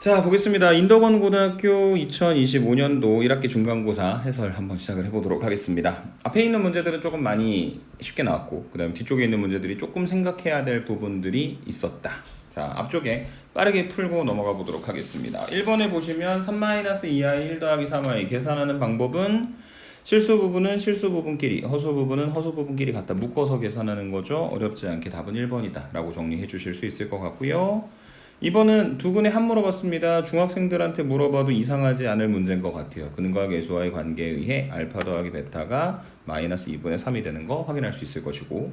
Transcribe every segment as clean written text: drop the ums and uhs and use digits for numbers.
자, 보겠습니다. 인덕원 고등학교 2025년도 1학기 중간고사 해설 한번 시작을 해보도록 하겠습니다. 앞에 있는 문제들은 조금 많이 쉽게 나왔고, 그 다음에 뒤쪽에 있는 문제들이 조금 생각해야 될 부분들이 있었다. 자, 앞쪽에 빠르게 풀고 넘어가 보도록 하겠습니다. 1번에 보시면 3-2i 1 더하기 3i 계산하는 방법은 실수 부분은 실수 부분끼리, 허수 부분은 허수 부분끼리 갖다 묶어서 계산하는 거죠. 어렵지 않게 답은 1번이다 라고 정리해 주실 수 있을 것 같고요. 이번은 두 분에 한 물어봤습니다. 중학생들한테 물어봐도 이상하지 않을 문제인 것 같아요. 근과 계수와의 관계에 의해 알파 더하기 베타가 마이너스 2분의 3이 되는 거 확인할 수 있을 것이고,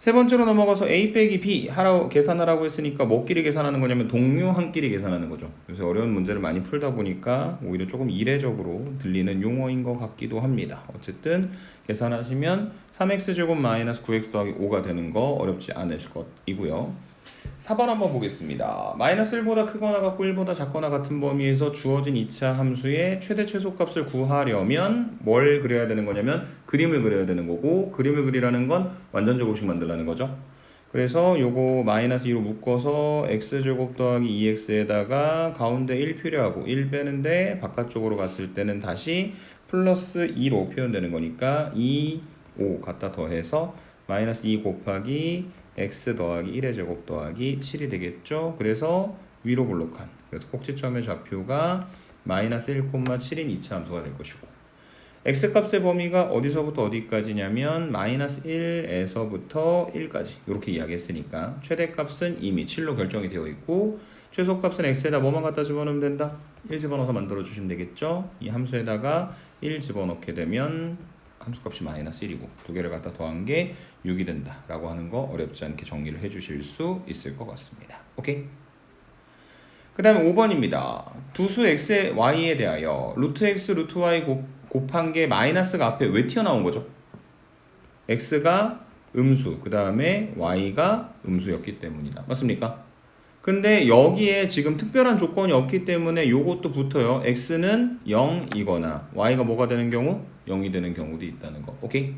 세 번째로 넘어가서 a 빼기 b 계산하라고 했으니까 뭐끼리 계산하는 거냐면 동류항끼리 계산하는 거죠. 그래서 어려운 문제를 많이 풀다 보니까 오히려 조금 이례적으로 들리는 용어인 것 같기도 합니다. 어쨌든 계산하시면 3x제곱 마이너스 9x 더하기 5가 되는 거 어렵지 않으실 것이고요. 4번 한번 보겠습니다. 마이너스 1보다 크거나 같고 1보다 작거나 같은 범위에서 주어진 2차 함수의 최대 최소값을 구하려면 뭘 그려야 되는 거냐면 그림을 그려야 되는 거고, 그림을 그리라는 건 완전 제곱식 만들라는 거죠. 그래서 요거 마이너스 2로 묶어서 x제곱 더하기 2x에다가 가운데 1 필요하고 1 빼는데 바깥쪽으로 갔을 때는 다시 플러스 2로 표현되는 거니까 2, 5 갖다 더해서 마이너스 2 곱하기 x 더하기 1의 제곱 더하기 7이 되겠죠. 그래서 위로 볼록한, 그래서 꼭지점의 좌표가 마이너스 1,7인 2차 함수가 될 것이고, x값의 범위가 어디서부터 어디까지냐면 마이너스 1에서부터 1까지 이렇게 이야기했으니까 최대값은 이미 7로 결정이 되어 있고, 최소값은 x에다 뭐만 갖다 집어넣으면 된다? 1 집어넣어서 만들어 주시면 되겠죠. 이 함수에다가 1 집어넣게 되면 함수값이 마이너스 1이고 두 개를 갖다 더한 게 6이 된다 라고 하는 거 어렵지 않게 정리를 해 주실 수 있을 것 같습니다. 오케이? 그 다음에 5번입니다. 두수 x의 y에 대하여 루트 x 루트 y 곱한 게 마이너스가 앞에 왜 튀어나온 거죠? x가 음수, 그 다음에 y가 음수였기 때문이다. 맞습니까? 근데 여기에 지금 특별한 조건이 없기 때문에 요것도 붙어요. x는 0이거나 y가 뭐가 되는 경우? 0이 되는 경우도 있다는 거. 오케이?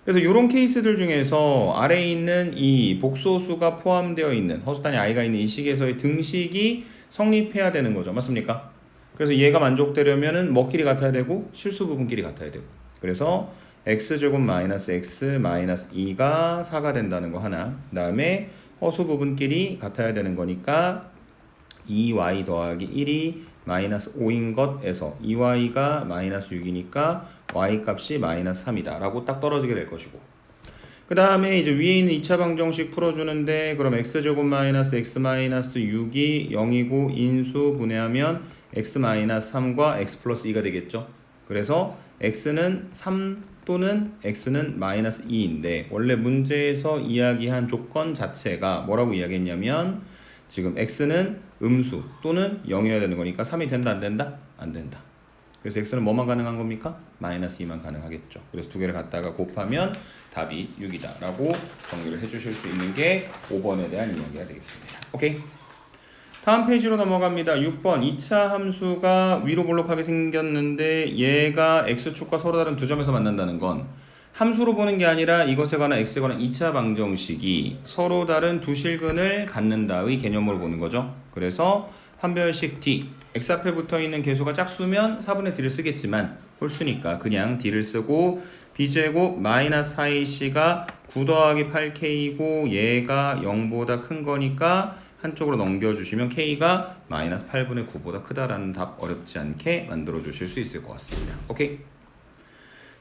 그래서 이런 케이스들 중에서 아래에 있는 이 복소수가 포함되어 있는 허수 단위 i가 있는 이 식에서의 등식이 성립해야 되는 거죠. 맞습니까? 그래서 얘가 만족되려면은 뭐끼리 같아야 되고 실수 부분끼리 같아야 되고. 그래서 x제곱 마이너스 x 마이너스 2가 4가 된다는 거 하나. 그 다음에 허수 부분끼리 같아야 되는 거니까 2y 더하기 1이 마이너스 5인 것에서 2y가 마이너스 6이니까 y 값이 마이너스 3이다 라고 딱 떨어지게 될 것이고, 그 다음에 이제 위에 있는 2차 방정식 풀어주는데, 그럼 x제곱 마이너스 x 마이너스 6이 0이고 인수 분해하면 x 마이너스 3과 x 플러스 2가 되겠죠. 그래서 x는 3 또는 x는 마이너스 2인데 원래 문제에서 이야기한 조건 자체가 뭐라고 이야기했냐면 지금 x는 음수 또는 0이어야 되는 거니까 3이 된다 안 된다? 안 된다. 그래서 x는 뭐만 가능한 겁니까? 마이너스 2만 가능하겠죠. 그래서 두 개를 갖다가 곱하면 답이 6이다 라고 정리를 해주실 수 있는 게 5번에 대한 이야기가 되겠습니다. 오케이? 다음 페이지로 넘어갑니다. 6번 2차 함수가 위로 볼록하게 생겼는데 얘가 x축과 서로 다른 두 점에서 만난다는 건 함수로 보는 게 아니라 이것에 관한 x에 관한 2차 방정식이 서로 다른 두 실근을 갖는다의 개념으로 보는 거죠. 그래서 판별식 d, x 앞에 붙어있는 개수가 짝수면 4분의 d를 쓰겠지만 홀수니까 그냥 d를 쓰고 b제곱 마이너스 4ac가 9 더하기 8k이고 얘가 0보다 큰 거니까 한쪽으로 넘겨주시면 k가 마이너스 8분의 9보다 크다라는 답 어렵지 않게 만들어 주실 수 있을 것 같습니다. 오케이?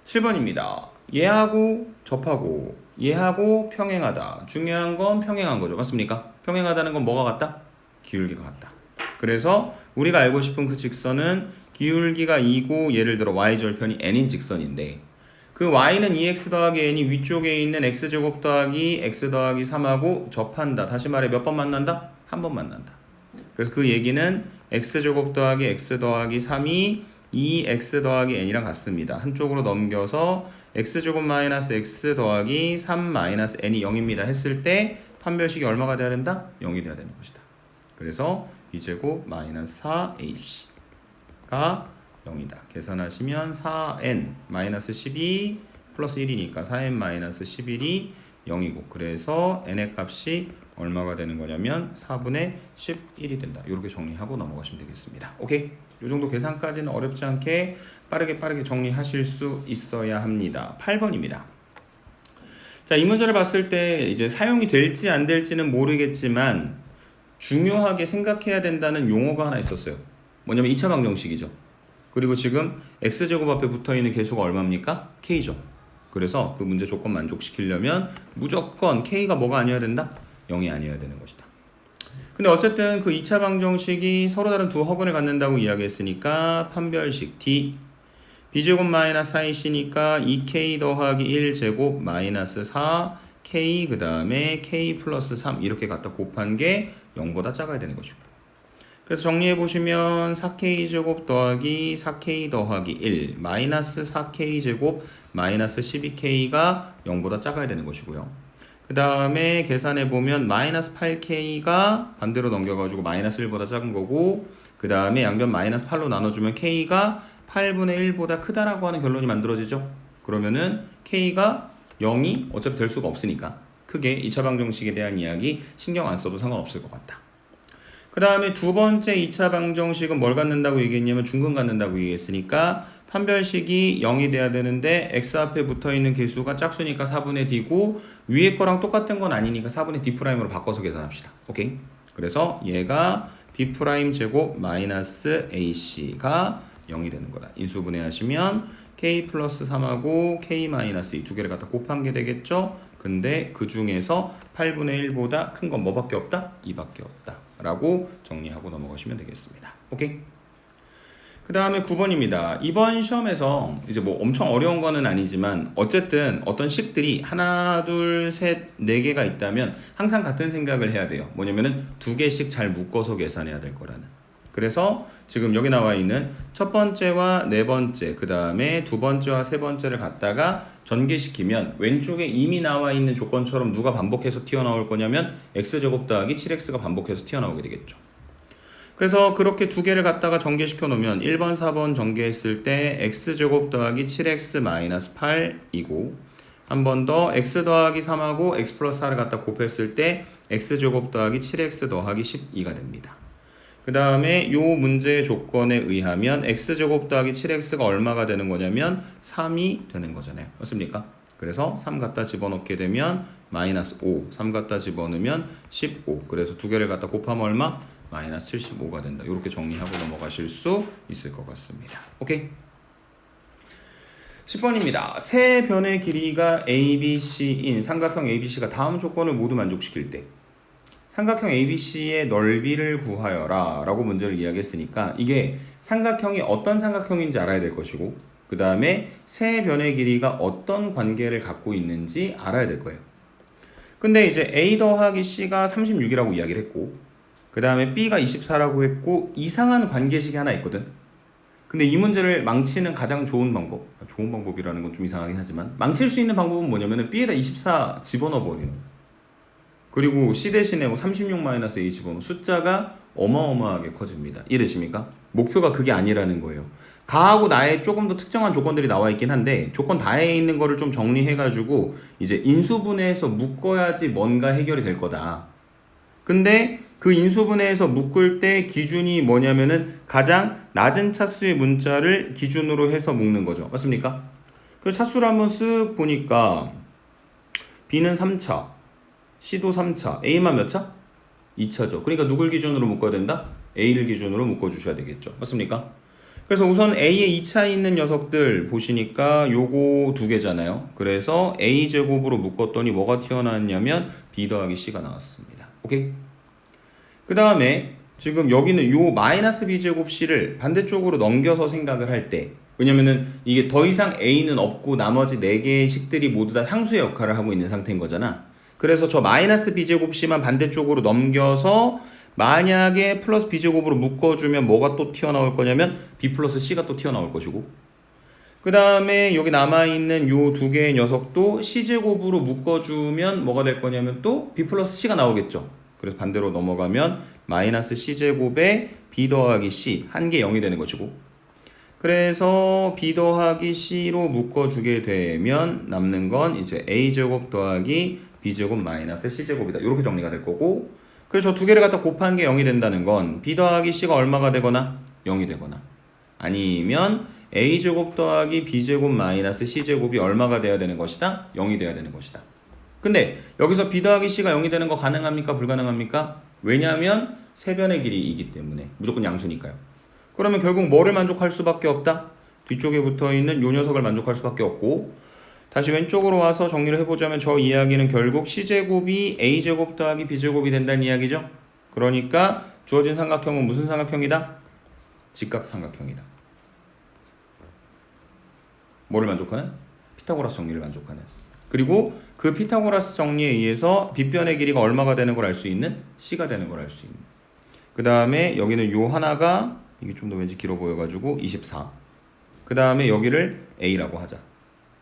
7번입니다. 얘하고 접하고 얘하고 평행하다. 중요한 건 평행한 거죠. 맞습니까? 평행하다는 건 뭐가 같다? 기울기가 같다. 그래서 우리가 알고 싶은 그 직선은 기울기가 2고 예를 들어 y절편이 n인 직선인데 그 y는 2x 더하기 n이 위쪽에 있는 x제곱 더하기 x 더하기 3하고 접한다. 다시 말해 몇 번 만난다? 한 번 만난다. 그래서 그 얘기는 x제곱 더하기 x 더하기 3이 2x 더하기 n이랑 같습니다. 한쪽으로 넘겨서 x제곱 마이너스 x 더하기 3 마이너스 n이 0입니다 했을 때 판별식이 얼마가 돼야 된다? 0이 돼야 되는 것이다. 그래서 b제곱 마이너스 4ac가 0이다. 계산하시면 4n 마이너스 12 플러스 1이니까 4n 마이너스 11이 0이고 그래서 n의 값이 얼마가 되는 거냐면 4분의 11이 된다. 이렇게 정리하고 넘어가시면 되겠습니다. 오케이? 이 정도 계산까지는 어렵지 않게 빠르게 정리하실 수 있어야 합니다. 8번입니다. 자, 이 문제를 봤을 때 이제 사용이 될지 안 될지는 모르겠지만 중요하게 생각해야 된다는 용어가 하나 있었어요. 뭐냐면 2차 방정식이죠. 그리고 지금 x제곱 앞에 붙어있는 개수가 얼마입니까? k죠. 그래서 그 문제 조건 만족시키려면 무조건 k가 뭐가 아니어야 된다? 0이 아니어야 되는 것이다. 근데 어쨌든 그 2차 방정식이 서로 다른 두 허근을 갖는다고 이야기했으니까 판별식 d b제곱 마이너스 4c니까 2k 더하기 1제곱 마이너스 4k 그 다음에 k 플러스 3 이렇게 갖다 곱한 게 0보다 작아야 되는 것이고 그래서 정리해보시면 4k제곱 더하기 4k 더하기 1 마이너스 4k제곱 마이너스 12k가 0보다 작아야 되는 것이고요. 그 다음에 계산해보면 마이너스 8k가 반대로 넘겨가지고 마이너스 1보다 작은 거고 그 다음에 양변 마이너스 8로 나눠주면 k가 8분의 1보다 크다라고 하는 결론이 만들어지죠. 그러면은 k가 0이 어차피 될 수가 없으니까 크게 2차 방정식에 대한 이야기 신경 안 써도 상관없을 것 같다. 그 다음에 두 번째 2차 방정식은 뭘 갖는다고 얘기했냐면 중근 갖는다고 얘기했으니까 판별식이 0이 돼야 되는데 x 앞에 붙어있는 개수가 짝수니까 4분의 d고 위에 거랑 똑같은 건 아니니까 4분의 d'으로 바꿔서 계산합시다. 오케이? 그래서 얘가 b' 제곱 마이너스 ac가 0이 되는 거다. 인수분해 하시면 k 플러스 3하고 k 마이너스 2 두 개를 갖다 곱한 게 되겠죠? 근데 그 중에서 8분의 1보다 큰 건 뭐밖에 없다? 2밖에 없다. 라고 정리하고 넘어가시면 되겠습니다. 오케이? 그 다음에 9번입니다. 이번 시험에서 이제 뭐 엄청 어려운 거는 아니지만 어쨌든 어떤 식들이 하나, 둘, 셋, 네 개가 있다면 항상 같은 생각을 해야 돼요. 뭐냐면은 두 개씩 잘 묶어서 계산해야 될 거라는. 그래서 지금 여기 나와 있는 첫 번째와 네 번째, 그 다음에 두 번째와 세 번째를 갖다가 전개시키면 왼쪽에 이미 나와 있는 조건처럼 누가 반복해서 튀어나올 거냐면 x제곱 더하기 7x가 반복해서 튀어나오게 되겠죠. 그래서 그렇게 두 개를 갖다가 전개시켜 놓으면 1번, 4번 전개했을 때 x제곱 더하기 7x 마이너스 8이고 한 번 더 x 더하기 3하고 x 플러스 4를 갖다 곱했을 때 x제곱 더하기 7x 더하기 12가 됩니다. 그 다음에 요 문제의 조건에 의하면 x제곱 더하기 7x가 얼마가 되는 거냐면 3이 되는 거잖아요. 맞습니까? 그래서 3 갖다 집어넣게 되면 마이너스 5, 3 갖다 집어넣으면 15. 그래서 두 개를 갖다 곱하면 얼마? 마이너스 75가 된다. 이렇게 정리하고 넘어가실 수 있을 것 같습니다. 오케이? 10번입니다. 세 변의 길이가 ABC인 삼각형 ABC가 다음 조건을 모두 만족시킬 때 삼각형 ABC의 넓이를 구하여라 라고 문제를 이야기했으니까 이게 삼각형이 어떤 삼각형인지 알아야 될 것이고 그 다음에 세 변의 길이가 어떤 관계를 갖고 있는지 알아야 될 거예요. 근데 이제 A 더하기 C가 36이라고 이야기를 했고 그 다음에 B가 24라고 했고 이상한 관계식이 하나 있거든. 근데 이 문제를 망치는 가장 좋은 방법이라는 건 좀 이상하긴 하지만 망칠 수 있는 방법은 뭐냐면 B에다 24 집어넣어 버리는 거예요. 그리고 C 대신에 36-A 집어넣으면 숫자가 어마어마하게 커집니다. 이해되십니까? 목표가 그게 아니라는 거예요. 가하고 나에 조금 더 특정한 조건들이 나와 있긴 한데 조건 다에 있는 거를 좀 정리해가지고 이제 인수분해해서 묶어야지 뭔가 해결이 될 거다. 근데 그 인수분해해서 묶을 때 기준이 뭐냐면은 가장 낮은 차수의 문자를 기준으로 해서 묶는 거죠. 맞습니까? 그 차수를 한번 쓱 보니까 B는 3차, C도 3차, A만 몇 차? 2차죠. 그러니까 누굴 기준으로 묶어야 된다? A를 기준으로 묶어주셔야 되겠죠. 맞습니까? 그래서 우선 A에 2차 있는 녀석들 보시니까 요거 두 개잖아요. 그래서 A제곱으로 묶었더니 뭐가 튀어나왔냐면 B 더하기 C가 나왔습니다. 오케이? 그 다음에 지금 여기는 요 마이너스 B제곱 C를 반대쪽으로 넘겨서 생각을 할 때 왜냐면은 이게 더 이상 A는 없고 나머지 4개의 식들이 모두 다 상수의 역할을 하고 있는 상태인 거잖아. 그래서 저 마이너스 B제곱 C만 반대쪽으로 넘겨서 만약에 플러스 B제곱으로 묶어주면 뭐가 또 튀어나올 거냐면 B 플러스 C가 또 튀어나올 것이고 그 다음에 여기 남아있는 요 두 개의 녀석도 C제곱으로 묶어주면 뭐가 될 거냐면 또 B 플러스 C가 나오겠죠. 그래서 반대로 넘어가면 마이너스 C제곱에 B 더하기 C 한 개 0이 되는 것이고 그래서 B 더하기 C로 묶어주게 되면 남는 건 이제 A제곱 더하기 b제곱 마이너스 c제곱이다. 이렇게 정리가 될 거고, 그래서 저 두 개를 갖다 곱한 게 0이 된다는 건 b 더하기 c가 얼마가 되거나 0이 되거나, 아니면 a제곱 더하기 b제곱 마이너스 c제곱이 얼마가 돼야 되는 것이다? 0이 돼야 되는 것이다. 근데 여기서 b 더하기 c가 0이 되는 거 가능합니까? 불가능합니까? 왜냐하면 세변의 길이이기 때문에 무조건 양수니까요. 그러면 결국 뭐를 만족할 수밖에 없다? 뒤쪽에 붙어있는 요 녀석을 만족할 수밖에 없고, 다시 왼쪽으로 와서 정리를 해보자면 저 이야기는 결국 c제곱이 a제곱 더하기 b제곱이 된다는 이야기죠. 그러니까 주어진 삼각형은 무슨 삼각형이다? 직각삼각형이다. 뭐를 만족하는? 피타고라스 정리를 만족하는. 그리고 그 피타고라스 정리에 의해서 빗변의 길이가 얼마가 되는 걸 알 수 있는? c가 되는 걸 알 수 있는. 그 다음에 여기는 요 하나가, 이게 좀 더 왠지 길어 보여가지고 24. 그 다음에 여기를 a라고 하자.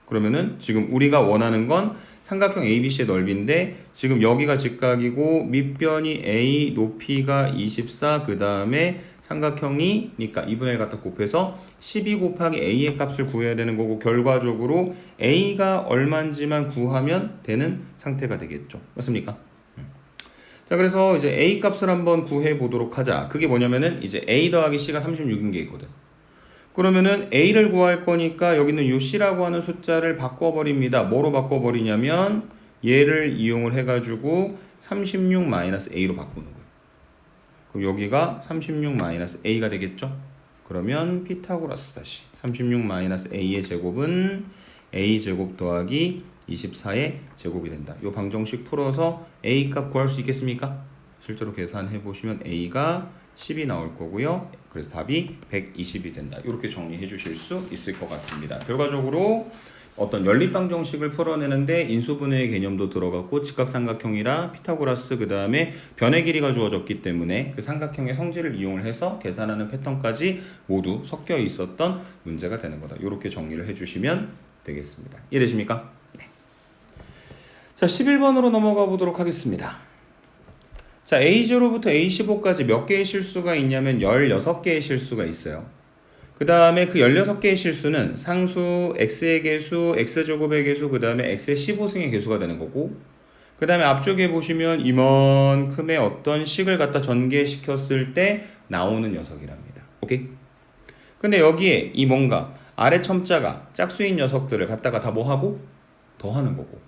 그러면은 지금 우리가 원하는 건 삼각형 ABC의 넓이인데, 지금 여기가 직각이고 밑변이 A, 높이가 24, 그 다음에 삼각형이니까 2분의 1 갖다 곱해서 12 곱하기 A의 값을 구해야 되는 거고, 결과적으로 A가 얼마인지만 구하면 되는 상태가 되겠죠. 맞습니까? 자, 그래서 이제 A 값을 한번 구해 보도록 하자. 그게 뭐냐면은 이제 A 더하기 C가 36인 게 있거든. 그러면은 A를 구할 거니까 여기는 요 C라고 하는 숫자를 바꿔버립니다. 뭐로 바꿔버리냐면 얘를 이용을 해가지고 36-A로 바꾸는 거예요. 그럼 여기가 36-A가 되겠죠? 그러면 피타고라스 다시 36-A의 제곱은 A제곱 더하기 24의 제곱이 된다. 요 방정식 풀어서 A 값 구할 수 있겠습니까? 실제로 계산해 보시면 A가 10이 나올 거고요. 그래서 답이 120이 된다. 이렇게 정리해 주실 수 있을 것 같습니다. 결과적으로 어떤 연립방정식을 풀어내는데 인수분해의 개념도 들어갔고, 직각삼각형이라 피타고라스, 그 다음에 변의 길이가 주어졌기 때문에 그 삼각형의 성질을 이용을 해서 계산하는 패턴까지 모두 섞여 있었던 문제가 되는 거다. 이렇게 정리를 해주시면 되겠습니다. 이해되십니까? 네. 자, 11번으로 넘어가 보도록 하겠습니다. 자, A0부터 A15까지 몇 개의 실수가 있냐면 16개의 실수가 있어요. 그 다음에 그 16개의 실수는 상수 x의 개수, x제곱의 개수, 그 다음에 x의 15승의 개수가 되는 거고, 그 다음에 앞쪽에 보시면 이만큼의 어떤 식을 갖다 전개시켰을 때 나오는 녀석이랍니다. 오케이? 근데 여기에 이 뭔가 아래 첨자가 짝수인 녀석들을 갖다가 다 뭐하고? 더하는 거고,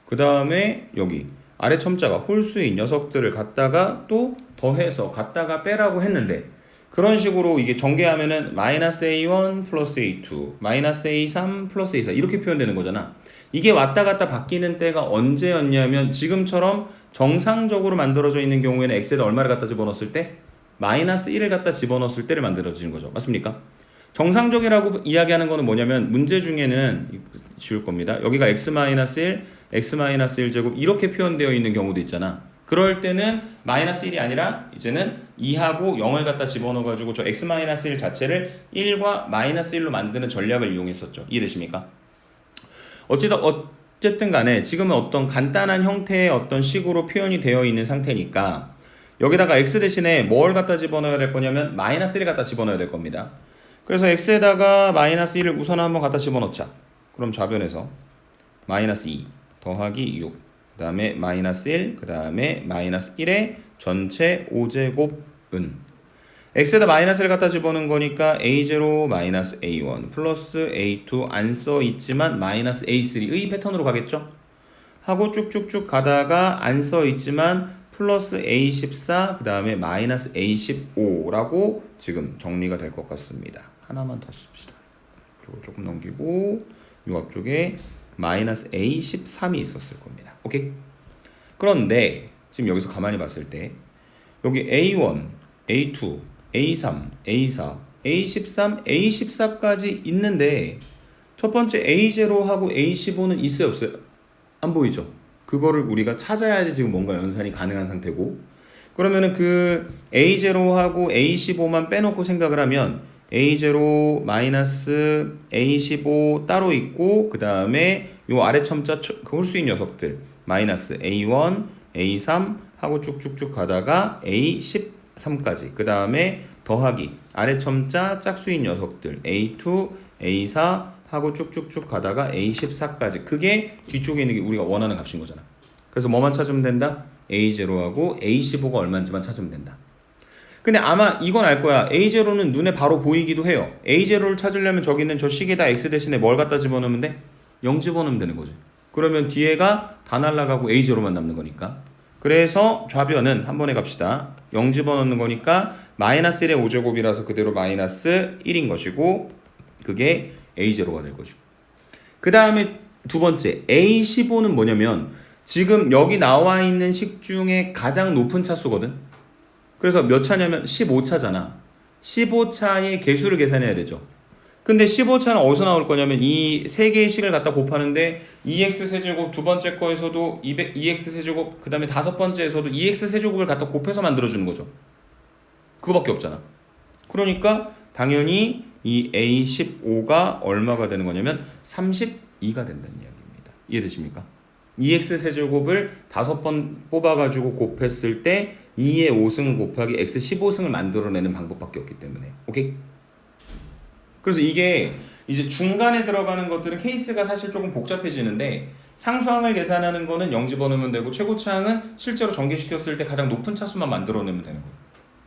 그 다음에 여기 아래 첨자가 홀수인 녀석들을 갖다가 또 더해서 갖다가 빼라고 했는데, 그런 식으로 이게 전개하면은 마이너스 A1 플러스 A2 마이너스 A3 플러스 A4 이렇게 표현되는 거잖아. 이게 왔다 갔다 바뀌는 때가 언제였냐면 지금처럼 정상적으로 만들어져 있는 경우에는 x에다 얼마를 갖다 집어넣었을 때? 마이너스 1을 갖다 집어넣었을 때를 만들어지는 거죠. 맞습니까? 정상적이라고 이야기하는 거는 뭐냐면 문제 중에는 지울 겁니다. 여기가 x-1, x-1제곱 이렇게 표현되어 있는 경우도 있잖아. 그럴 때는 마이너스 1이 아니라 이제는 2하고 0을 갖다 집어넣어가지고 저 x-1 자체를 1과 마이너스 1로 만드는 전략을 이용했었죠. 이해되십니까? 어쨌든 간에 지금은 어떤 간단한 형태의 어떤 식으로 표현이 되어 있는 상태니까 여기다가 x 대신에 뭘 갖다 집어넣어야 될 거냐면 마이너스 1을 갖다 집어넣어야 될 겁니다. 그래서 x에다가 마이너스 1을 우선 한번 갖다 집어넣자. 그럼 좌변에서 마이너스 2 더하기 6, 그 다음에 마이너스 1, 그 다음에 마이너스 1의 전체 5제곱은 x에다 마이너스 1 갖다 집어넣은 거니까 a0 마이너스 a1 플러스 a2 안 써 있지만 마이너스 a3의 패턴으로 가겠죠? 하고 쭉쭉쭉 가다가 안 써 있지만 플러스 a14 그 다음에 마이너스 a15라고 지금 정리가 될 것 같습니다. 하나만 더 씁시다. 조금 넘기고 이 앞쪽에 마이너스 A13이 있었을 겁니다. 오케이? 그런데 지금 여기서 가만히 봤을 때 여기 A1, A2, A3, A4, A13, A14까지 있는데 첫 번째 A0하고 A15는 있어요 없어요? 안 보이죠? 그거를 우리가 찾아야지 지금 뭔가 연산이 가능한 상태고, 그러면은 그 A0하고 A15만 빼놓고 생각을 하면 A0 마이너스 A15 따로 있고, 그 다음에 요 아래 첨자 그 홀수인 녀석들 마이너스 A1, A3 하고 쭉쭉쭉 가다가 A13까지, 그 다음에 더하기 아래 첨자 짝수인 녀석들 A2, A4 하고 쭉쭉쭉 가다가 A14까지. 그게 뒤쪽에 있는 게 우리가 원하는 값인 거잖아. 그래서 뭐만 찾으면 된다? A0하고 A15가 얼마인지만 찾으면 된다. 근데 아마 이건 알 거야. A0는 눈에 바로 보이기도 해요. A0를 찾으려면 저기 있는 저 식에다 X 대신에 뭘 갖다 집어넣으면 돼? 0 집어넣으면 되는 거지. 그러면 뒤에가 다 날아가고 A0만 남는 거니까. 그래서 좌변은 한 번에 갑시다. 0 집어넣는 거니까 마이너스 1의 5제곱이라서 그대로 마이너스 1인 것이고 그게 A0가 될 것이고. 그 다음에 두 번째 A15는 뭐냐면 지금 여기 나와 있는 식 중에 가장 높은 차수거든. 그래서 몇 차냐면 15차잖아. 15차의 개수를 계산해야 되죠. 근데 15차는 어디서 나올 거냐면 이 세 개의 식을 갖다 곱하는데 2x 세제곱 두 번째 거에서도 2x 세제곱 그 다음에 다섯 번째에서도 2x 세제곱을 갖다 곱해서 만들어주는 거죠. 그거밖에 없잖아. 그러니까 당연히 이 A15가 얼마가 되는 거냐면 32가 된다는 이야기입니다. 이해되십니까? 2x 세제곱을 5번 뽑아가지고 곱했을 때 2의 5승 곱하기 x 15승을 만들어내는 방법밖에 없기 때문에 오케이? 그래서 이게 이제 중간에 들어가는 것들은 케이스가 사실 조금 복잡해지는데 상수항을 계산하는 거는 0 집어넣으면 되고 최고차항은 실제로 전개시켰을 때 가장 높은 차수만 만들어내면 되는 거예요.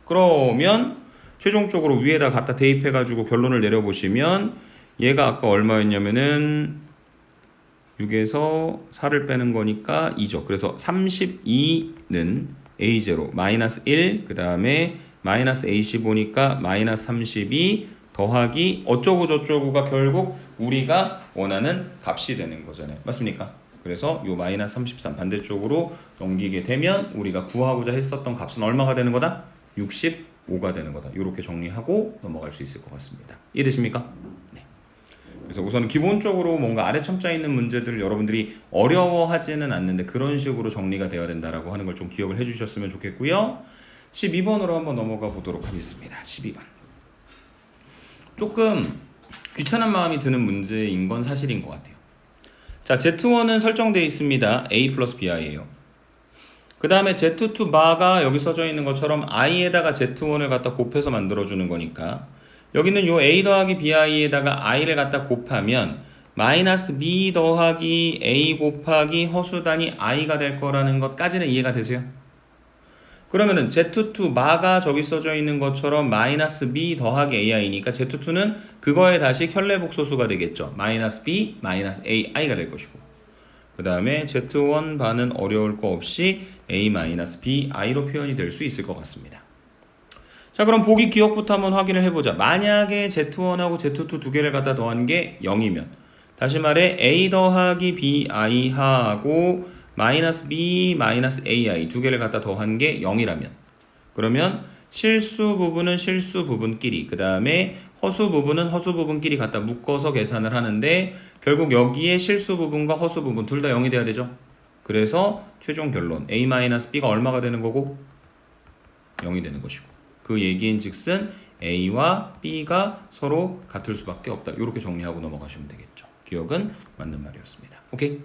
그러면 최종적으로 위에다 갖다 대입해가지고 결론을 내려보시면 얘가 아까 얼마였냐면은 6에서 4를 빼는 거니까 2죠. 그래서 32는 A0 마이너스 1 그 다음에 마이너스 A15니까 마이너스 32 더하기 어쩌고 저쩌고가 결국 우리가 원하는 값이 되는 거잖아요. 맞습니까? 그래서 요 마이너스 33 반대쪽으로 넘기게 되면 우리가 구하고자 했었던 값은 얼마가 되는 거다? 65가 되는 거다. 이렇게 정리하고 넘어갈 수 있을 것 같습니다. 이해되십니까? 네. 그래서 우선 기본적으로 뭔가 아래 첨자 있는 문제들을 여러분들이 어려워하지는 않는데 그런 식으로 정리가 되어야 된다라고 하는 걸 좀 기억을 해주셨으면 좋겠고요. 12번으로 한번 넘어가 보도록 하겠습니다. 12번. 조금 귀찮은 마음이 드는 문제인 건 사실인 것 같아요. 자, Z1은 설정되어 있습니다. A 플러스 BI예요. 그 다음에 Z2 바가 여기 써져 있는 것처럼 I에다가 Z1을 갖다 곱해서 만들어주는 거니까 여기는 요 A 더하기 BI에다가 I를 갖다 곱하면 마이너스 B 더하기 A 곱하기 허수단이 I가 될 거라는 것까지는 이해가 되세요? 그러면은 Z2 마가 저기 써져 있는 것처럼 마이너스 B 더하기 AI니까 Z2는 그거에 다시 켤레복소수가 되겠죠. 마이너스 B 마이너스 AI가 될 것이고 그 다음에 Z1 바는 어려울 거 없이 A 마이너스 BI로 표현이 될 수 있을 것 같습니다. 자, 그럼 보기 기억부터 한번 확인을 해보자. 만약에 Z1하고 Z2 두 개를 갖다 더한 게 0이면 다시 말해 A 더하기 BI 하고 마이너스 B 마이너스 AI 두 개를 갖다 더한 게 0이라면 그러면 실수 부분은 실수 부분끼리 그 다음에 허수 부분은 허수 부분끼리 갖다 묶어서 계산을 하는데 결국 여기에 실수 부분과 허수 부분 둘 다 0이 돼야 되죠. 그래서 최종 결론 A 마이너스 B가 얼마가 되는 거고 0이 되는 것이고 그 얘기인 즉슨 A와 B가 서로 같을 수밖에 없다. 이렇게 정리하고 넘어가시면 되겠죠. 기억은 맞는 말이었습니다. 오케이?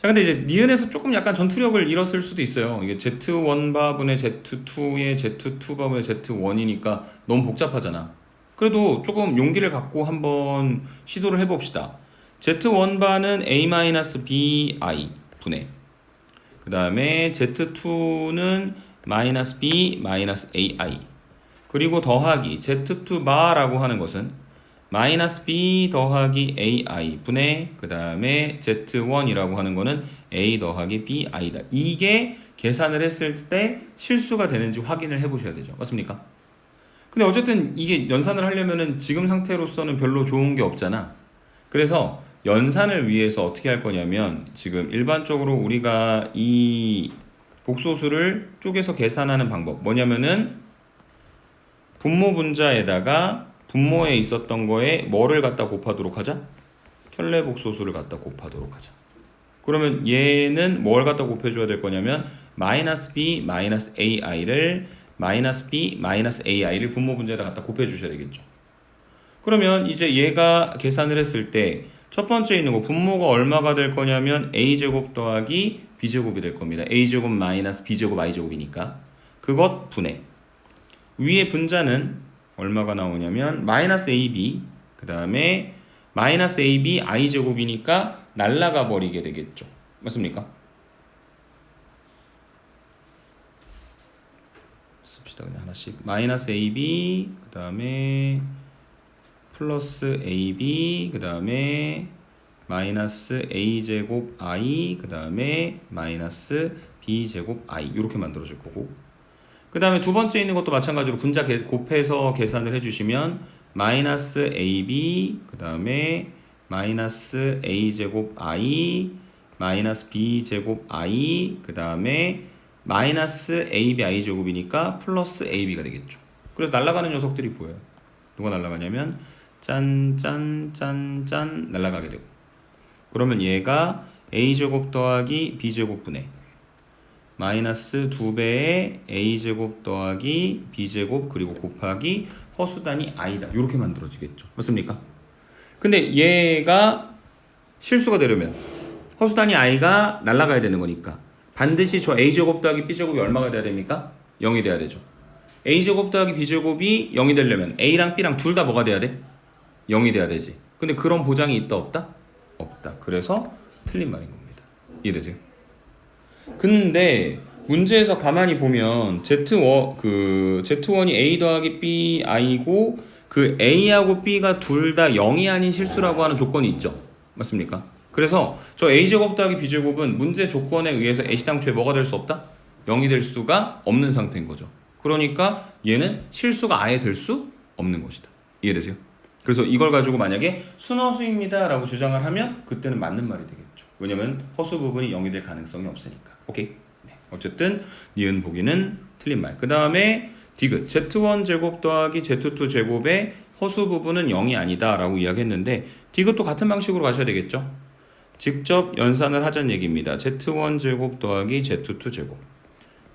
자, 근데 이제 니은에서 조금 약간 전투력을 잃었을 수도 있어요. 이게 Z1바분의 Z2의 Z2바분의 Z1이니까 너무 복잡하잖아. 그래도 조금 용기를 갖고 한번 시도를 해봅시다. Z1바는 A-BI 분의 그 다음에 Z2는 마이너스 B 마이너스 AI 그리고 더하기 Z2바라고 하는 것은 마이너스 B 더하기 AI 분의 그 다음에 Z1이라고 하는 거는 A 더하기 BI다. 이게 계산을 했을 때 실수가 되는지 확인을 해보셔야 되죠. 맞습니까? 근데 어쨌든 이게 연산을 하려면은 지금 상태로서는 별로 좋은 게 없잖아. 그래서 연산을 위해서 어떻게 할 거냐면 지금 일반적으로 우리가 이 복소수를 쪼개서 계산하는 방법 뭐냐면은 분모 분자에다가 분모에 있었던 거에 뭐를 갖다 곱하도록 하자? 켤레복소수를 갖다 곱하도록 하자. 그러면 얘는 뭘 갖다 곱해줘야 될 거냐면 마이너스 B 마이너스 AI를 마이너스 B 마이너스 AI를 분모 분자에다 갖다 곱해주셔야 되겠죠. 그러면 이제 얘가 계산을 했을 때 첫 번째 있는 거 분모가 얼마가 될 거냐면 A제곱 더하기 B제곱이 될 겁니다. A제곱 마이너스 B제곱 I제곱이니까 그것 분해 위에 분자는 얼마가 나오냐면 마이너스 AB 그 다음에 마이너스 AB I제곱이니까 날라가 버리게 되겠죠. 맞습니까? 씁시다. 그냥 하나씩. 마이너스 AB, 그 다음에 플러스 AB, 그 다음에 마이너스 A제곱 I, 그 다음에 마이너스 B제곱 I 이렇게 만들어질 거고, 그 다음에 두 번째 있는 것도 마찬가지로 분자 곱해서 계산을 해주시면 마이너스 AB, 그 다음에 마이너스 A제곱 I, 마이너스 B제곱 I, 그 다음에 마이너스 AB I제곱이니까 플러스 AB가 되겠죠. 그래서 날아가는 녀석들이 보여요. 누가 날아가냐면 짠짠짠짠 날아가게 되고, 그러면 얘가 A제곱 더하기 B제곱분의 마이너스 2배의 A제곱 더하기 B제곱 그리고 곱하기 허수단위 I다. 이렇게 만들어지겠죠. 맞습니까? 근데 얘가 실수가 되려면 허수단위 I가 날아가야 되는 거니까 반드시 저 A제곱 더하기 B제곱이 얼마가 돼야 됩니까? 0이 돼야 되죠. A제곱 더하기 B제곱이 0이 되려면 A랑 B랑 둘 다 뭐가 돼야 돼? 0이 돼야 되지. 근데 그런 보장이 있다 없다? 없다. 그래서 틀린 말인 겁니다. 이해되세요? 근데 문제에서 가만히 보면 Z1이 A 더하기 B I고 그 A하고 B가 둘 다 0이 아닌 실수라고 하는 조건이 있죠. 맞습니까? 그래서 저 A제곱 더하기 B제곱은 문제 조건에 의해서 A시당초에 뭐가 될 수 없다? 0이 될 수가 없는 상태인 거죠. 그러니까 얘는 실수가 아예 될 수 없는 것이다. 이해되세요? 그래서 이걸 가지고 만약에 순허수입니다 라고 주장을 하면 그때는 맞는 말이 되겠죠. 왜냐면 허수 부분이 0이 될 가능성이 없으니까. 오케이? 네. 어쨌든 니은 보기는 틀린 말. 그 다음에 디귿 Z1 제곱 더하기 Z2 제곱의 허수 부분은 0이 아니다 라고 이야기했는데 디귿도 같은 방식으로 가셔야 되겠죠. 직접 연산을 하자는 얘기입니다. Z1 제곱 더하기 Z2 제곱.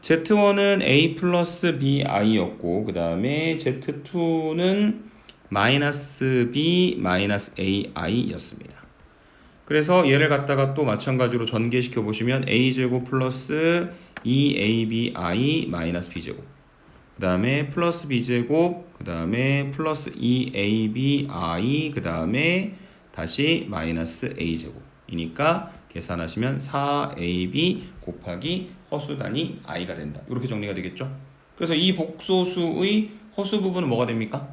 Z1은 A 플러스 BI였고 그 다음에 Z2는 마이너스 B 마이너스 AI였습니다. 그래서 얘를 갖다가 또 마찬가지로 전개시켜 보시면 A제곱 플러스 2ABI 마이너스 B제곱, 그 다음에 플러스 B제곱, 그 다음에 플러스 2ABI, 그 다음에 다시 마이너스 A제곱이니까 계산하시면 4AB 곱하기 허수단위 I가 된다. 이렇게 정리가 되겠죠. 그래서 이 복소수의 허수 부분은 뭐가 됩니까?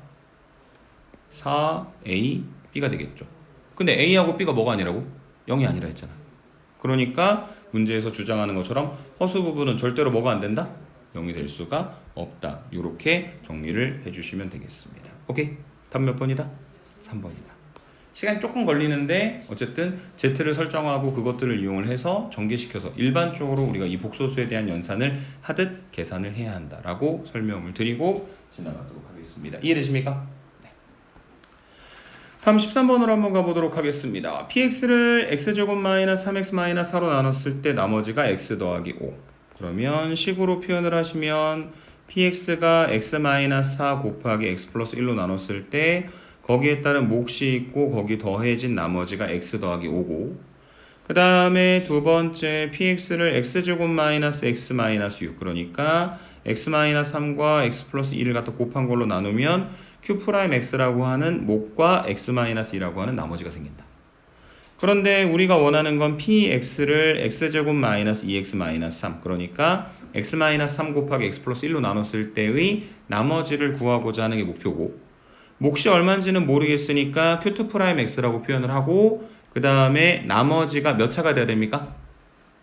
4AB가 되겠죠. 근데 A하고 B가 뭐가 아니라고? 0이 아니라 했잖아. 그러니까 문제에서 주장하는 것처럼 허수 부분은 절대로 뭐가 안 된다? 0이 될 수가 없다. 이렇게 정리를 해주시면 되겠습니다. 오케이? 답 몇 번이다? 3번이다. 시간이 조금 걸리는데 어쨌든 Z를 설정하고 그것들을 이용을 해서 전개시켜서 일반적으로 우리가 이 복소수에 대한 연산을 하듯 계산을 해야 한다라고 설명을 드리고 지나가도록 하겠습니다. 이해되십니까? 다음 13번으로 한번 가보도록 하겠습니다. px를 x제곱 마이너스 3x 마이너스 4로 나눴을 때 나머지가 x 더하기 5. 그러면 식으로 표현을 하시면 px가 x 마이너스 4 곱하기 x 플러스 1로 나눴을 때 거기에 따른 몫이 있고 거기 더해진 나머지가 x 더하기 5고, 그 다음에 두 번째 px를 x제곱 마이너스 x 마이너스 6, 그러니까 x 마이너스 3과 x 플러스 2를 갖다 곱한 걸로 나누면 q'x라고 하는 몫과 x-2라고 하는 나머지가 생긴다. 그런데 우리가 원하는 건 px를 x제곱 마이너스 2x 마이너스 3, 그러니까 x 마이너스 3 곱하기 x 플러스 1로 나눴을 때의 나머지를 구하고자 하는 게 목표고, 몫이 얼마인지는 모르겠으니까 q2'x라고 표현을 하고 그 다음에 나머지가 몇 차가 돼야 됩니까?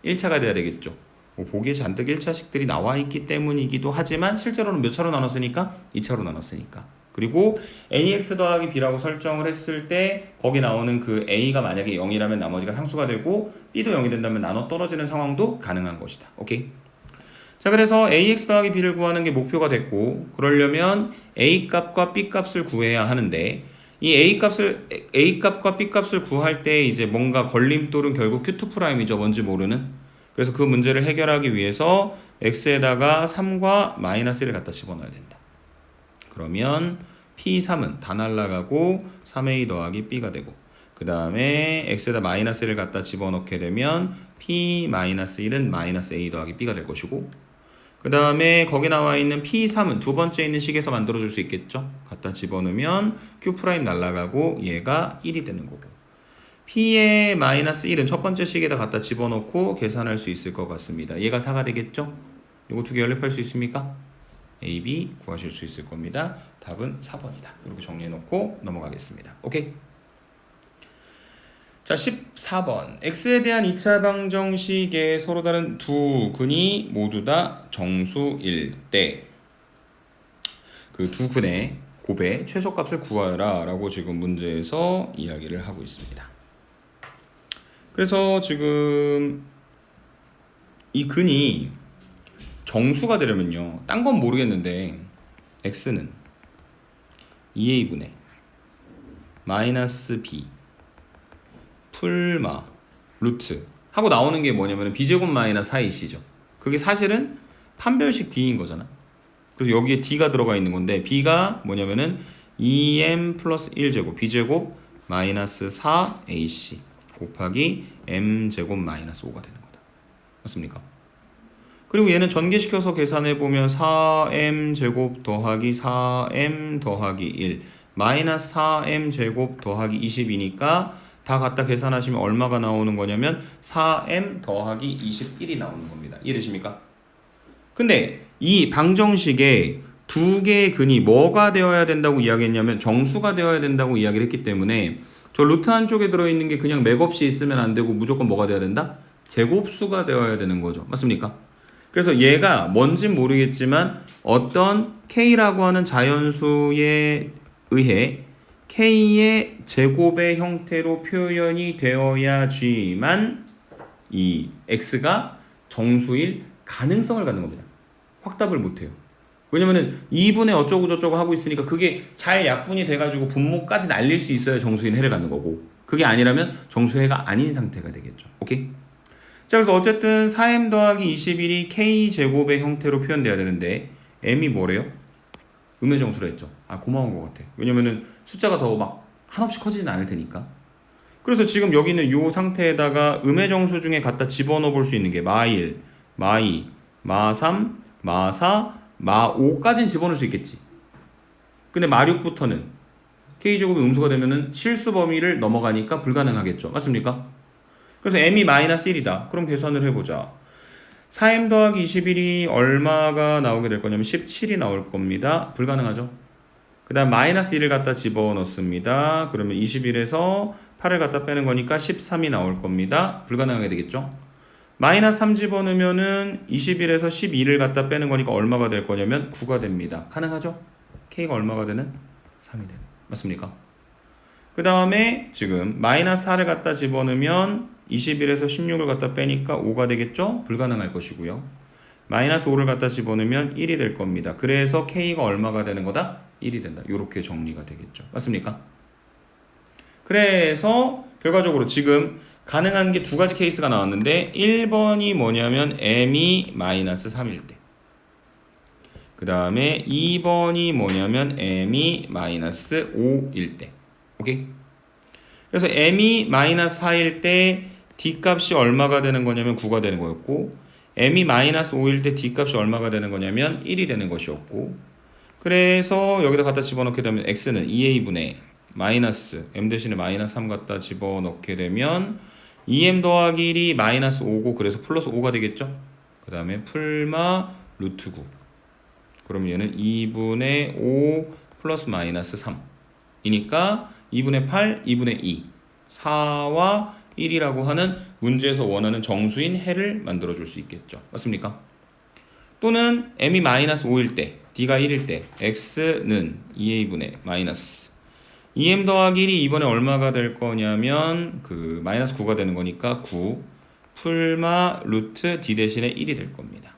1차가 돼야 되겠죠. 보기에 잔뜩 1차식들이 나와 있기 때문이기도 하지만 실제로는 몇 차로 나눴으니까? 2차로 나눴으니까. 그리고 ax 더하기 b라고 설정을 했을 때 거기 나오는 그 a가 만약에 0이라면 나머지가 상수가 되고 b도 0이 된다면 나눠 떨어지는 상황도 가능한 것이다. 오케이? 자, 그래서 ax 더하기 b를 구하는 게 목표가 됐고, 그러려면 a 값과 b 값을 구해야 하는데 이 a 값과 b 값을 구할 때 이제 뭔가 걸림돌은 결국 q2'이죠. 뭔지 모르는. 그래서 그 문제를 해결하기 위해서 x에다가 3과 마이너스 1을 갖다 집어넣어야 된다. 그러면 P3은 다 날라가고 3A 더하기 B가 되고, 그 다음에 X에다 마이너스 1을 갖다 집어넣게 되면 P-1은 마이너스 A 더하기 B가 될 것이고, 그 다음에 거기 나와 있는 P3은 두 번째 있는 식에서 만들어줄 수 있겠죠. 갖다 집어넣으면 Q' 날라가고 얘가 1이 되는 거고, P의 마이너스 1은 첫 번째 식에다 갖다 집어넣고 계산할 수 있을 것 같습니다. 얘가 4가 되겠죠. 이거 두 개 연립할 수 있습니까? A, B 구하실 수 있을 겁니다. 답은 4번이다. 이렇게 정리해 놓고 넘어가겠습니다. 오케이? 자, 14번. x에 대한 2차 방정식의 서로 다른 두 근이 모두 다 정수일 때 그 두 근의 곱의 최소값을 구하라 라고 지금 문제에서 이야기를 하고 있습니다. 그래서 지금 이 근이 정수가 되려면요, 딴 건 모르겠는데 x는 2a분의 마이너스 b 풀마 루트 하고 나오는 게 뭐냐면 b제곱 마이너스 4ac죠. 그게 사실은 판별식 d인 거잖아. 그래서 여기에 d가 들어가 있는 건데 b가 뭐냐면은 2m 플러스 1제곱 b제곱 마이너스 4ac 곱하기 m제곱 마이너스 5가 되는 거다. 맞습니까? 그리고 얘는 전개시켜서 계산해보면 4m제곱 더하기 4m 더하기 1 마이너스 4m제곱 더하기 20이니까 다 갖다 계산하시면 얼마가 나오는 거냐면 4m 더하기 21이 나오는 겁니다. 이해되십니까? 근데 이 방정식에 두 개의 근이 뭐가 되어야 된다고 이야기했냐면 정수가 되어야 된다고 이야기를 했기 때문에 저 루트 한쪽에 들어있는 게 그냥 맥없이 있으면 안 되고 무조건 뭐가 되어야 된다? 제곱수가 되어야 되는 거죠. 맞습니까? 그래서 얘가 뭔진 모르겠지만 어떤 K라고 하는 자연수에 의해 K의 제곱의 형태로 표현이 되어야지만 이 X가 정수일 가능성을 갖는 겁니다. 확답을 못해요. 왜냐면은 2분의 어쩌고 저쩌고 하고 있으니까 그게 잘 약분이 돼가지고 분모까지 날릴 수 있어야 정수인 해를 갖는 거고, 그게 아니라면 정수해가 아닌 상태가 되겠죠. 오케이? 자, 그래서 어쨌든 4m 더하기 21이 K제곱의 형태로 표현돼야 되는데 M이 뭐래요? 음의 정수라 했죠. 아, 고마운 것 같아. 왜냐면은 숫자가 더 막 한없이 커지진 않을 테니까. 그래서 지금 여기는 이 상태에다가 음의 정수 중에 갖다 집어넣어 볼 수 있는 게 마1, 마2, 마3, 마4, 마5까지는 집어넣을 수 있겠지. 근데 마6부터는 K제곱이 음수가 되면은 실수 범위를 넘어가니까 불가능하겠죠. 맞습니까? 그래서 m이 마이너스 1이다. 그럼 계산을 해보자. 4m 더하기 21이 얼마가 나오게 될 거냐면 17이 나올 겁니다. 불가능하죠. 그 다음 마이너스 1을 갖다 집어넣습니다. 그러면 21에서 8을 갖다 빼는 거니까 13이 나올 겁니다. 불가능하게 되겠죠. 마이너스 3 집어넣으면은 21에서 12를 갖다 빼는 거니까 얼마가 될 거냐면 9가 됩니다. 가능하죠? K가 얼마가 되는? 3이 되는. 맞습니까? 그 다음에 지금 마이너스 4를 갖다 집어넣으면 21에서 16을 갖다 빼니까 5가 되겠죠? 불가능할 것이고요. 마이너스 5를 갖다 집어넣으면 1이 될 겁니다. 그래서 K가 얼마가 되는 거다? 1이 된다. 이렇게 정리가 되겠죠. 맞습니까? 그래서 결과적으로 지금 가능한 게 두 가지 케이스가 나왔는데 1번이 뭐냐면 m이 마이너스 3일 때, 그 다음에 2번이 뭐냐면 m이 마이너스 5일 때. 오케이? 그래서 m이 마이너스 4일 때 d값이 얼마가 되는 거냐면 9가 되는 거였고, m이 마이너스 5일 때 d값이 얼마가 되는 거냐면 1이 되는 것이었고, 그래서 여기다 갖다 집어넣게 되면 x는 2a분의 마이너스 m 대신에 마이너스 3 갖다 집어넣게 되면 2m 더하기 1이 마이너스 5고 그래서 플러스 5가 되겠죠. 그 다음에 풀마 루트 9. 그럼 얘는 2분의 5 플러스 마이너스 3 이니까 2분의 8, 2분의 2 4와 1이라고 하는 문제에서 원하는 정수인 해를 만들어 줄 수 있겠죠. 맞습니까? 또는 m이 마이너스 5일 때 d가 1일 때 x는 2a분의 마이너스 2m 더하기 1이 이번에 얼마가 될 거냐면 그 마이너스 9가 되는 거니까 9 풀마 루트 d 대신에 1이 될 겁니다.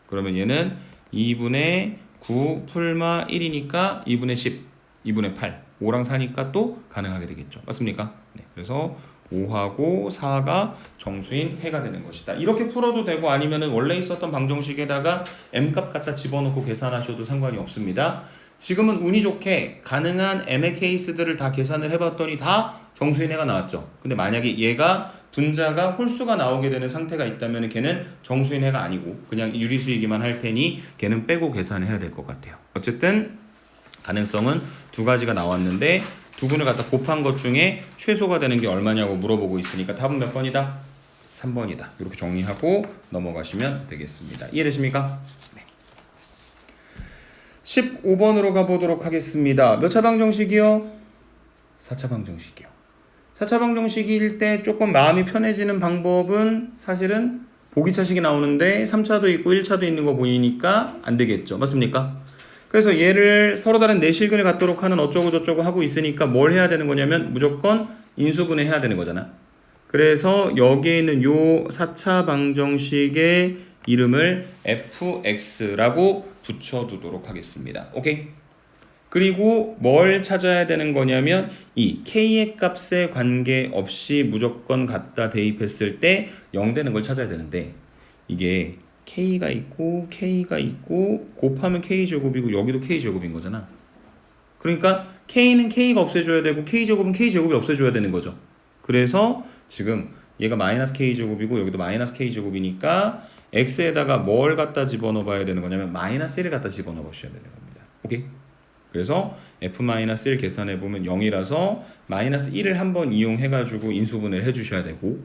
그러면 얘는 2분의 9 풀마 1이니까 2분의 10, 2분의 8 5랑 4니까 또 가능하게 되겠죠. 맞습니까? 네, 그래서 5하고 4가 정수인 해가 되는 것이다. 이렇게 풀어도 되고 아니면은 원래 있었던 방정식에다가 m값 갖다 집어넣고 계산하셔도 상관이 없습니다. 지금은 운이 좋게 가능한 m의 케이스들을 다 계산을 해봤더니 다 정수인 해가 나왔죠. 근데 만약에 얘가 분자가 홀수가 나오게 되는 상태가 있다면 걔는 정수인 해가 아니고 그냥 유리수이기만 할 테니 걔는 빼고 계산을 해야 될 것 같아요. 어쨌든 가능성은 두 가지가 나왔는데 두 분을 갖다 곱한 것 중에 최소가 되는 게 얼마냐고 물어보고 있으니까 답은 몇 번이다? 3번이다. 이렇게 정리하고 넘어가시면 되겠습니다. 이해되십니까? 네. 15번으로 가보도록 하겠습니다. 몇 차 방정식이요? 4차 방정식이요. 4차 방정식일 때 조금 마음이 편해지는 방법은 사실은 보기차식이 나오는데 3차도 있고 1차도 있는 거 보이니까 안 되겠죠. 맞습니까? 그래서 얘를 서로 다른 내실근을 갖도록 하는 어쩌고 저쩌고 하고 있으니까 뭘 해야 되는 거냐면 무조건 인수분해 해야 되는 거잖아. 그래서 여기에 있는 요 4차 방정식의 이름을 fx라고 붙여두도록 하겠습니다. 오케이? 그리고 뭘 찾아야 되는 거냐면 이 k의 값에 관계없이 무조건 갖다 대입했을 때 0 되는 걸 찾아야 되는데 이게 k가 있고 곱하면 k제곱이고 여기도 k제곱인 거잖아. 그러니까 k는 k가 없애줘야 되고 k제곱은 k제곱이 없애줘야 되는 거죠. 그래서 지금 얘가 마이너스 k제곱이고 여기도 마이너스 k제곱이니까 x에다가 뭘 갖다 집어넣어 봐야 되는 거냐면 마이너스 1을 갖다 집어넣어 보셔야 되는 겁니다. 오케이? 그래서 f-1 계산해 보면 0이라서 마이너스 1을 한번 이용해 가지고 인수분해를 해 주셔야 되고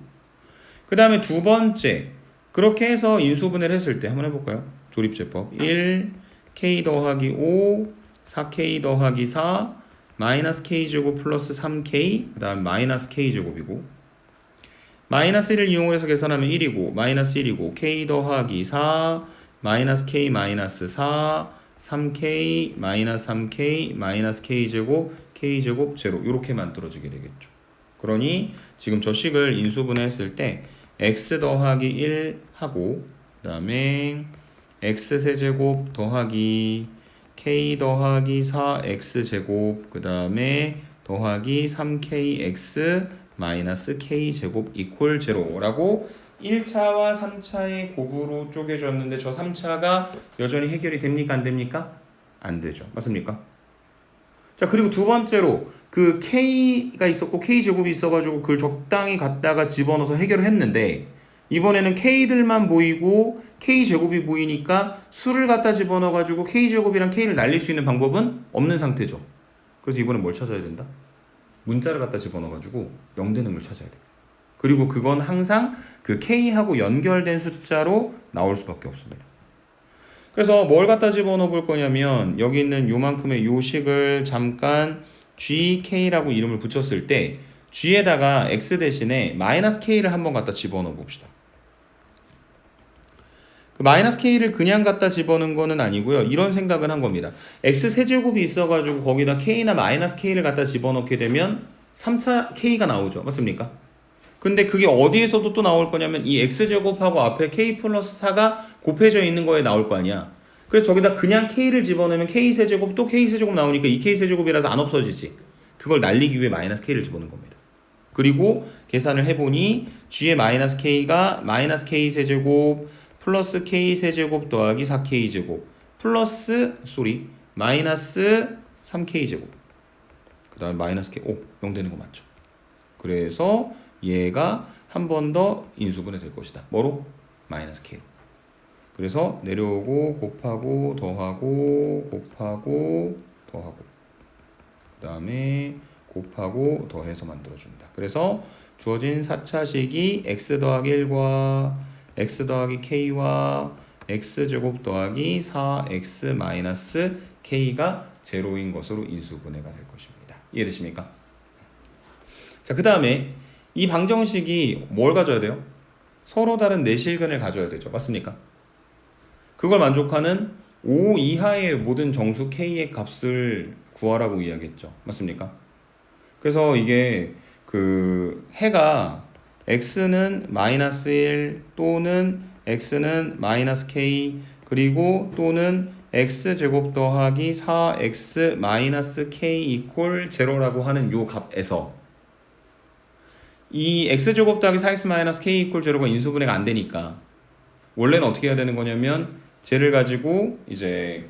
그 다음에 두 번째 그렇게 해서 인수분해를 했을 때 한번 해볼까요? 조립제법 1 k 더하기 5 4k 더하기 4 마이너스 k제곱 플러스 3k 그 다음 마이너스 k제곱이고 마이너스 1을 이용해서 계산하면 1이고 마이너스 1이고 k 더하기 4 마이너스 k 마이너스 4 3k 마이너스 3k 마이너스 k제곱 k제곱 제로 이렇게 만들어지게 되겠죠. 그러니 지금 저 식을 인수분해했을 때 x 더하기 1 하고 그 다음에 x 세제곱 더하기 k 더하기 4x 제곱 그 다음에 더하기 3kx 마이너스 k제곱 이퀄 제로라고 1차와 3차의 곱으로 쪼개졌는데 저 3차가 여전히 해결이 됩니까? 안 됩니까? 안 되죠. 맞습니까? 자, 그리고 두 번째로 그 k가 있었고 k제곱이 있어가지고 그걸 적당히 갖다가 집어넣어서 해결을 했는데 이번에는 k들만 보이고 k제곱이 보이니까 수를 갖다 집어넣어가지고 k제곱이랑 k를 날릴 수 있는 방법은 없는 상태죠. 그래서 이번엔 뭘 찾아야 된다? 문자를 갖다 집어넣어가지고 0 되는 걸 찾아야 돼요. 그리고 그건 항상 그 k하고 연결된 숫자로 나올 수밖에 없습니다. 그래서 뭘 갖다 집어넣어 볼 거냐면 여기 있는 요만큼의 요식을 잠깐 gk라고 이름을 붙였을 때 g에다가 x 대신에 마이너스 k를 한번 갖다 집어넣어 봅시다. 그 마이너스 k를 그냥 갖다 집어넣은 거는 아니고요. 이런 생각은 한 겁니다. x 세제곱이 있어가지고 거기다 k나 마이너스 k를 갖다 집어넣게 되면 3차 k가 나오죠. 맞습니까? 근데 그게 어디에서도 또 나올 거냐면 이 x제곱하고 앞에 k 플러스 4가 곱해져 있는 거에 나올 거 아니야. 그래서 저기다 그냥 k를 집어넣으면 k세제곱 또 k세제곱 나오니까 이 k세제곱이라서 안 없어지지. 그걸 날리기 위해 마이너스 k를 집어넣은 겁니다. 그리고 계산을 해보니 g의 마이너스 k가 마이너스 k세제곱 플러스 k세제곱 더하기 4k제곱 플러스 마이너스 3k제곱 그 다음에 마이너스 k 0 되는 거 맞죠? 그래서 얘가 한 번 더 인수분해 될 것이다. 뭐로? 마이너스 k. 그래서 내려오고 곱하고 더하고 곱하고 더하고 그 다음에 곱하고 더해서 만들어준다. 그래서 주어진 4차식이 x 더하기 1과 x 더하기 k와 x제곱 더하기 4x 마이너스 k가 제로인 것으로 인수분해가 될 것입니다. 이해되십니까? 자, 그 다음에 이 방정식이 뭘 가져야 돼요? 서로 다른 내실근을 가져야 되죠. 맞습니까? 그걸 만족하는 5 이하의 모든 정수 k의 값을 구하라고 이야기했죠. 맞습니까? 그래서 이게 그 해가 x는 마이너스 1 또는 x는 마이너스 k 그리고 또는 x제곱 더하기 4x 마이너스 k 이퀄 제로라고 하는 요 값에서 이 x제곱 더하기 4x 마이너스 k 이퀄 제로가 인수분해가 안 되니까 원래는 어떻게 해야 되는 거냐면 쟤를 가지고 이제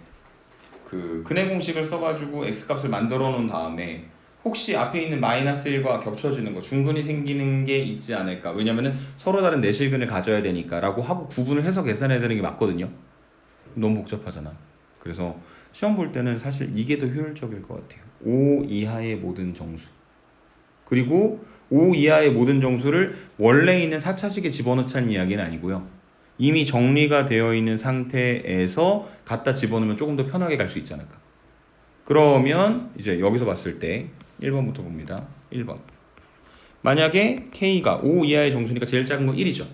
그 근해 공식을 써가지고 x값을 만들어 놓은 다음에 혹시 앞에 있는 마이너스 1과 겹쳐지는 거 중근이 생기는 게 있지 않을까. 왜냐면은 서로 다른 내실근을 가져야 되니까 라고 하고 구분을 해서 계산해야 되는 게 맞거든요. 너무 복잡하잖아. 그래서 시험 볼 때는 사실 이게 더 효율적일 것 같아요. 5 이하의 모든 정수 그리고 5 이하의 모든 정수를 원래 있는 4차식에 집어넣자는 이야기는 아니고요. 이미 정리가 되어 있는 상태에서 갖다 집어넣으면 조금 더 편하게 갈 수 있지 않을까. 그러면 이제 여기서 봤을 때 1번부터 봅니다. 1번. 만약에 K가 5 이하의 정수니까 제일 작은 건 1이죠.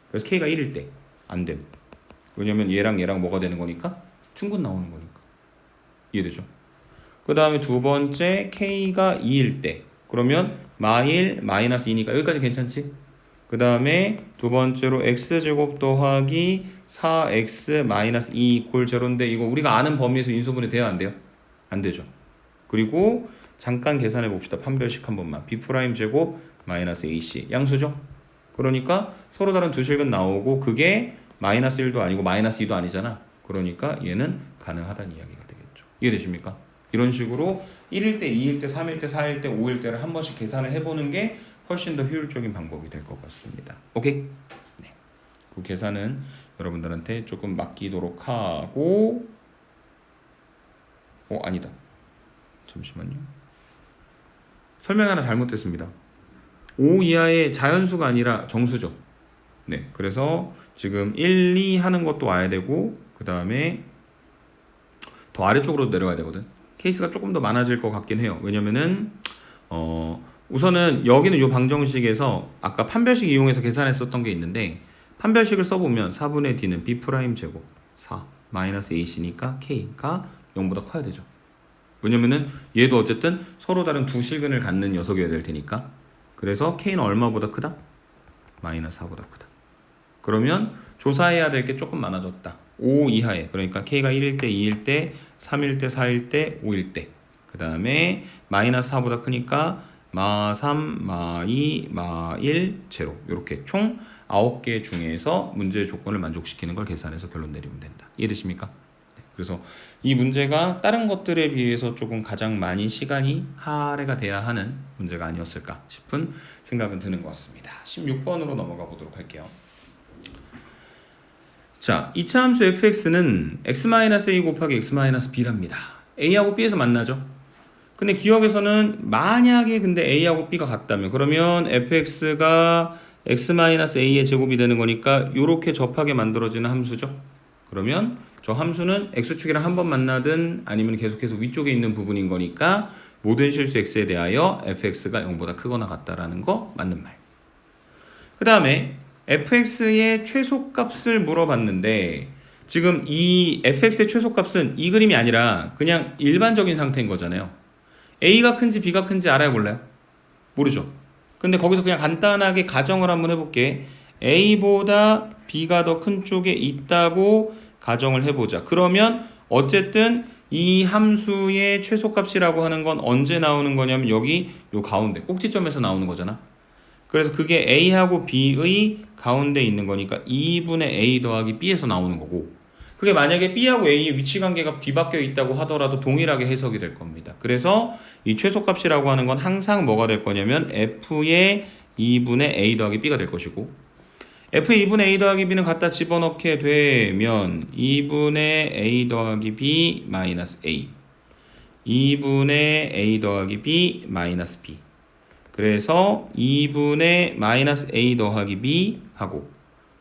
그래서 K가 1일 때 안 됨. 왜냐면 얘랑 뭐가 되는 거니까? 충분 나오는 거니까. 이해되죠? 그 다음에 두 번째 K가 2일 때 그러면 -1 -2니까 여기까지 괜찮지? 그 다음에 두 번째로 x제곱 더하기 4x - 2 = 제로인데 이거 우리가 아는 범위에서 인수분해 돼야 안 돼요? 안 되죠. 그리고 잠깐 계산해 봅시다. 판별식 한 번만. b' 제곱 -ac 양수죠? 그러니까 서로 다른 두 실근 나오고 그게 -1도 아니고 -2도 아니잖아. 그러니까 얘는 가능하다는 이야기가 되겠죠. 이해되십니까? 이런 식으로 1일 때, 2일 때, 3일 때, 4일 때, 5일 때를 한 번씩 계산을 해보는 게 훨씬 더 효율적인 방법이 될 것 같습니다. 오케이? 네. 그 계산은 여러분들한테 조금 맡기도록 하고 아니다. 잠시만요. 설명 하나 잘못됐습니다. 5 이하의 자연수가 아니라 정수죠. 네. 그래서 지금 1, 2 하는 것도 와야 되고 그 다음에 더 아래쪽으로 내려와야 되거든. 케이스가 조금 더 많아질 것 같긴 해요. 왜냐면은 우선은 여기는 요 방정식에서 아까 판별식 이용해서 계산했었던 게 있는데 판별식을 써보면 4분의 d는 b' 제곱 4 -ac니까 k가 0보다 커야 되죠. 왜냐면은 얘도 어쨌든 서로 다른 두 실근을 갖는 녀석이어야 될 테니까. 그래서 k는 얼마보다 크다? -4보다 크다. 그러면 조사해야 될 게 조금 많아졌다. 5 이하에 그러니까 k가 1일 때, 2일 때, 3일 때, 4일 때, 5일 때. 그 다음에 -4보다 크니까 -3, -2, -1, 제로. 이렇게 총 9개 중에서 문제의 조건을 만족시키는 걸 계산해서 결론 내리면 된다. 이해되십니까? 네. 그래서 이 문제가 다른 것들에 비해서 조금 가장 많이 시간이 할애가 돼야 하는 문제가 아니었을까 싶은 생각은 드는 것 같습니다. 16번으로 넘어가 보도록 할게요. 자, 2차 함수 fx는 x-a 곱하기 x-b랍니다. a하고 b에서 만나죠. 근데 기억에서는 만약에 근데 a하고 b가 같다면 그러면 fx가 x-a의 제곱이 되는 거니까 이렇게 접하게 만들어지는 함수죠. 그러면 저 함수는 x축이랑 한 번 만나든 아니면 계속해서 위쪽에 있는 부분인 거니까 모든 실수 x에 대하여 fx가 0보다 크거나 같다라는 거 맞는 말. 그 다음에 fx의 최소값을 물어봤는데 지금 이 fx의 최소값은 이 그림이 아니라 그냥 일반적인 상태인 거잖아요. a가 큰지 b가 큰지 알아요 몰라요? 모르죠. 근데 거기서 그냥 간단하게 가정을 한번 해볼게. a보다 b가 더 큰 쪽에 있다고 가정을 해보자. 그러면 어쨌든 이 함수의 최소값이라고 하는 건 언제 나오는 거냐면 여기 요 가운데 꼭지점에서 나오는 거잖아. 그래서 그게 a하고 b의 가운데 있는 거니까 2분의 a 더하기 b에서 나오는 거고 그게 만약에 b하고 a의 위치관계가 뒤바뀌어 있다고 하더라도 동일하게 해석이 될 겁니다. 그래서 이 최소값이라고 하는 건 항상 뭐가 될 거냐면 f의 2분의 a 더하기 b가 될 것이고 f의 2분의 a 더하기 b는 갖다 집어넣게 되면 2분의 a 더하기 b 마이너스 a 2분의 a 더하기 b 마이너스 b 그래서 2분의 마이너스 a 더하기 b 하고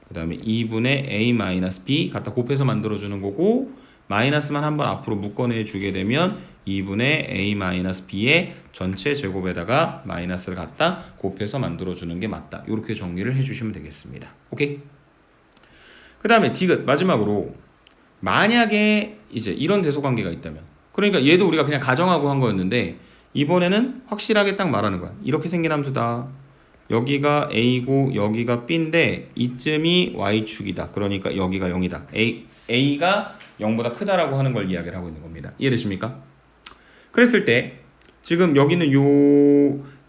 그 다음에 2분의 a 마이너스 b 갖다 곱해서 만들어주는 거고 마이너스만 한번 앞으로 묶어내 주게 되면 2분의 a 마이너스 b의 전체 제곱에다가 마이너스를 갖다 곱해서 만들어주는 게 맞다. 이렇게 정리를 해주시면 되겠습니다. 오케이? 그 다음에 디귿 마지막으로 만약에 이제 이런 대소관계가 있다면 그러니까 얘도 우리가 그냥 가정하고 한 거였는데 이번에는 확실하게 딱 말하는 거야. 이렇게 생긴 함수다. 여기가 a고 여기가 b인데 이쯤이 y축이다. 그러니까 여기가 0이다. a가 0보다 크다라고 하는 걸 이야기를 하고 있는 겁니다. 이해되십니까? 그랬을 때 지금 여기는 요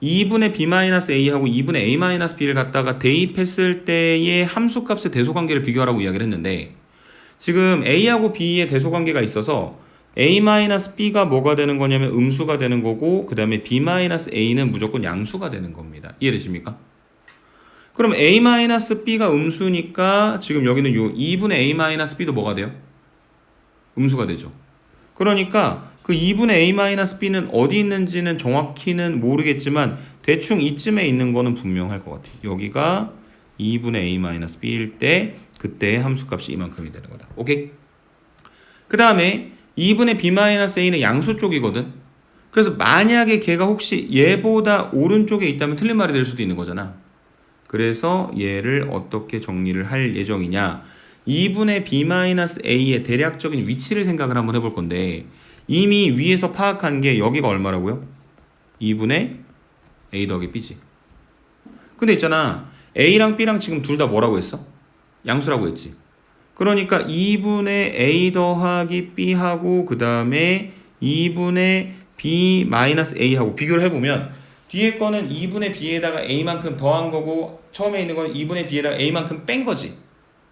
2분의 b-a하고 2분의 a-b를 갖다가 대입했을 때의 함수값의 대소관계를 비교하라고 이야기를 했는데 지금 a하고 b의 대소관계가 있어서 a-b가 뭐가 되는 거냐면 음수가 되는 거고 그 다음에 b-a는 무조건 양수가 되는 겁니다. 이해되십니까? 그럼 a-b가 음수니까 지금 여기는 요 2분의 a-b도 뭐가 돼요? 음수가 되죠. 그러니까 그 2분의 a-b는 어디 있는지는 정확히는 모르겠지만 대충 이쯤에 있는 거는 분명할 것 같아요. 여기가 2분의 a-b일 때 그때 함수값이 이만큼이 되는 거다. 오케이? 그 다음에 2분의 b-a는 양수 쪽이거든. 그래서 만약에 걔가 혹시 얘보다 오른쪽에 있다면 틀린 말이 될 수도 있는 거잖아. 그래서 얘를 어떻게 정리를 할 예정이냐. 2분의 b-a의 대략적인 위치를 생각을 한번 해볼 건데 이미 위에서 파악한 게 여기가 얼마라고요? 2분의 a 더하기 b지. 근데 있잖아. a랑 b랑 지금 둘 다 뭐라고 했어? 양수라고 했지. 그러니까 2분의 a 더하기 b하고 그 다음에 2분의 b-a하고 비교를 해보면 뒤에 거는 2분의 b에다가 a만큼 더한 거고 처음에 있는 거는 2분의 b에다가 a만큼 뺀 거지.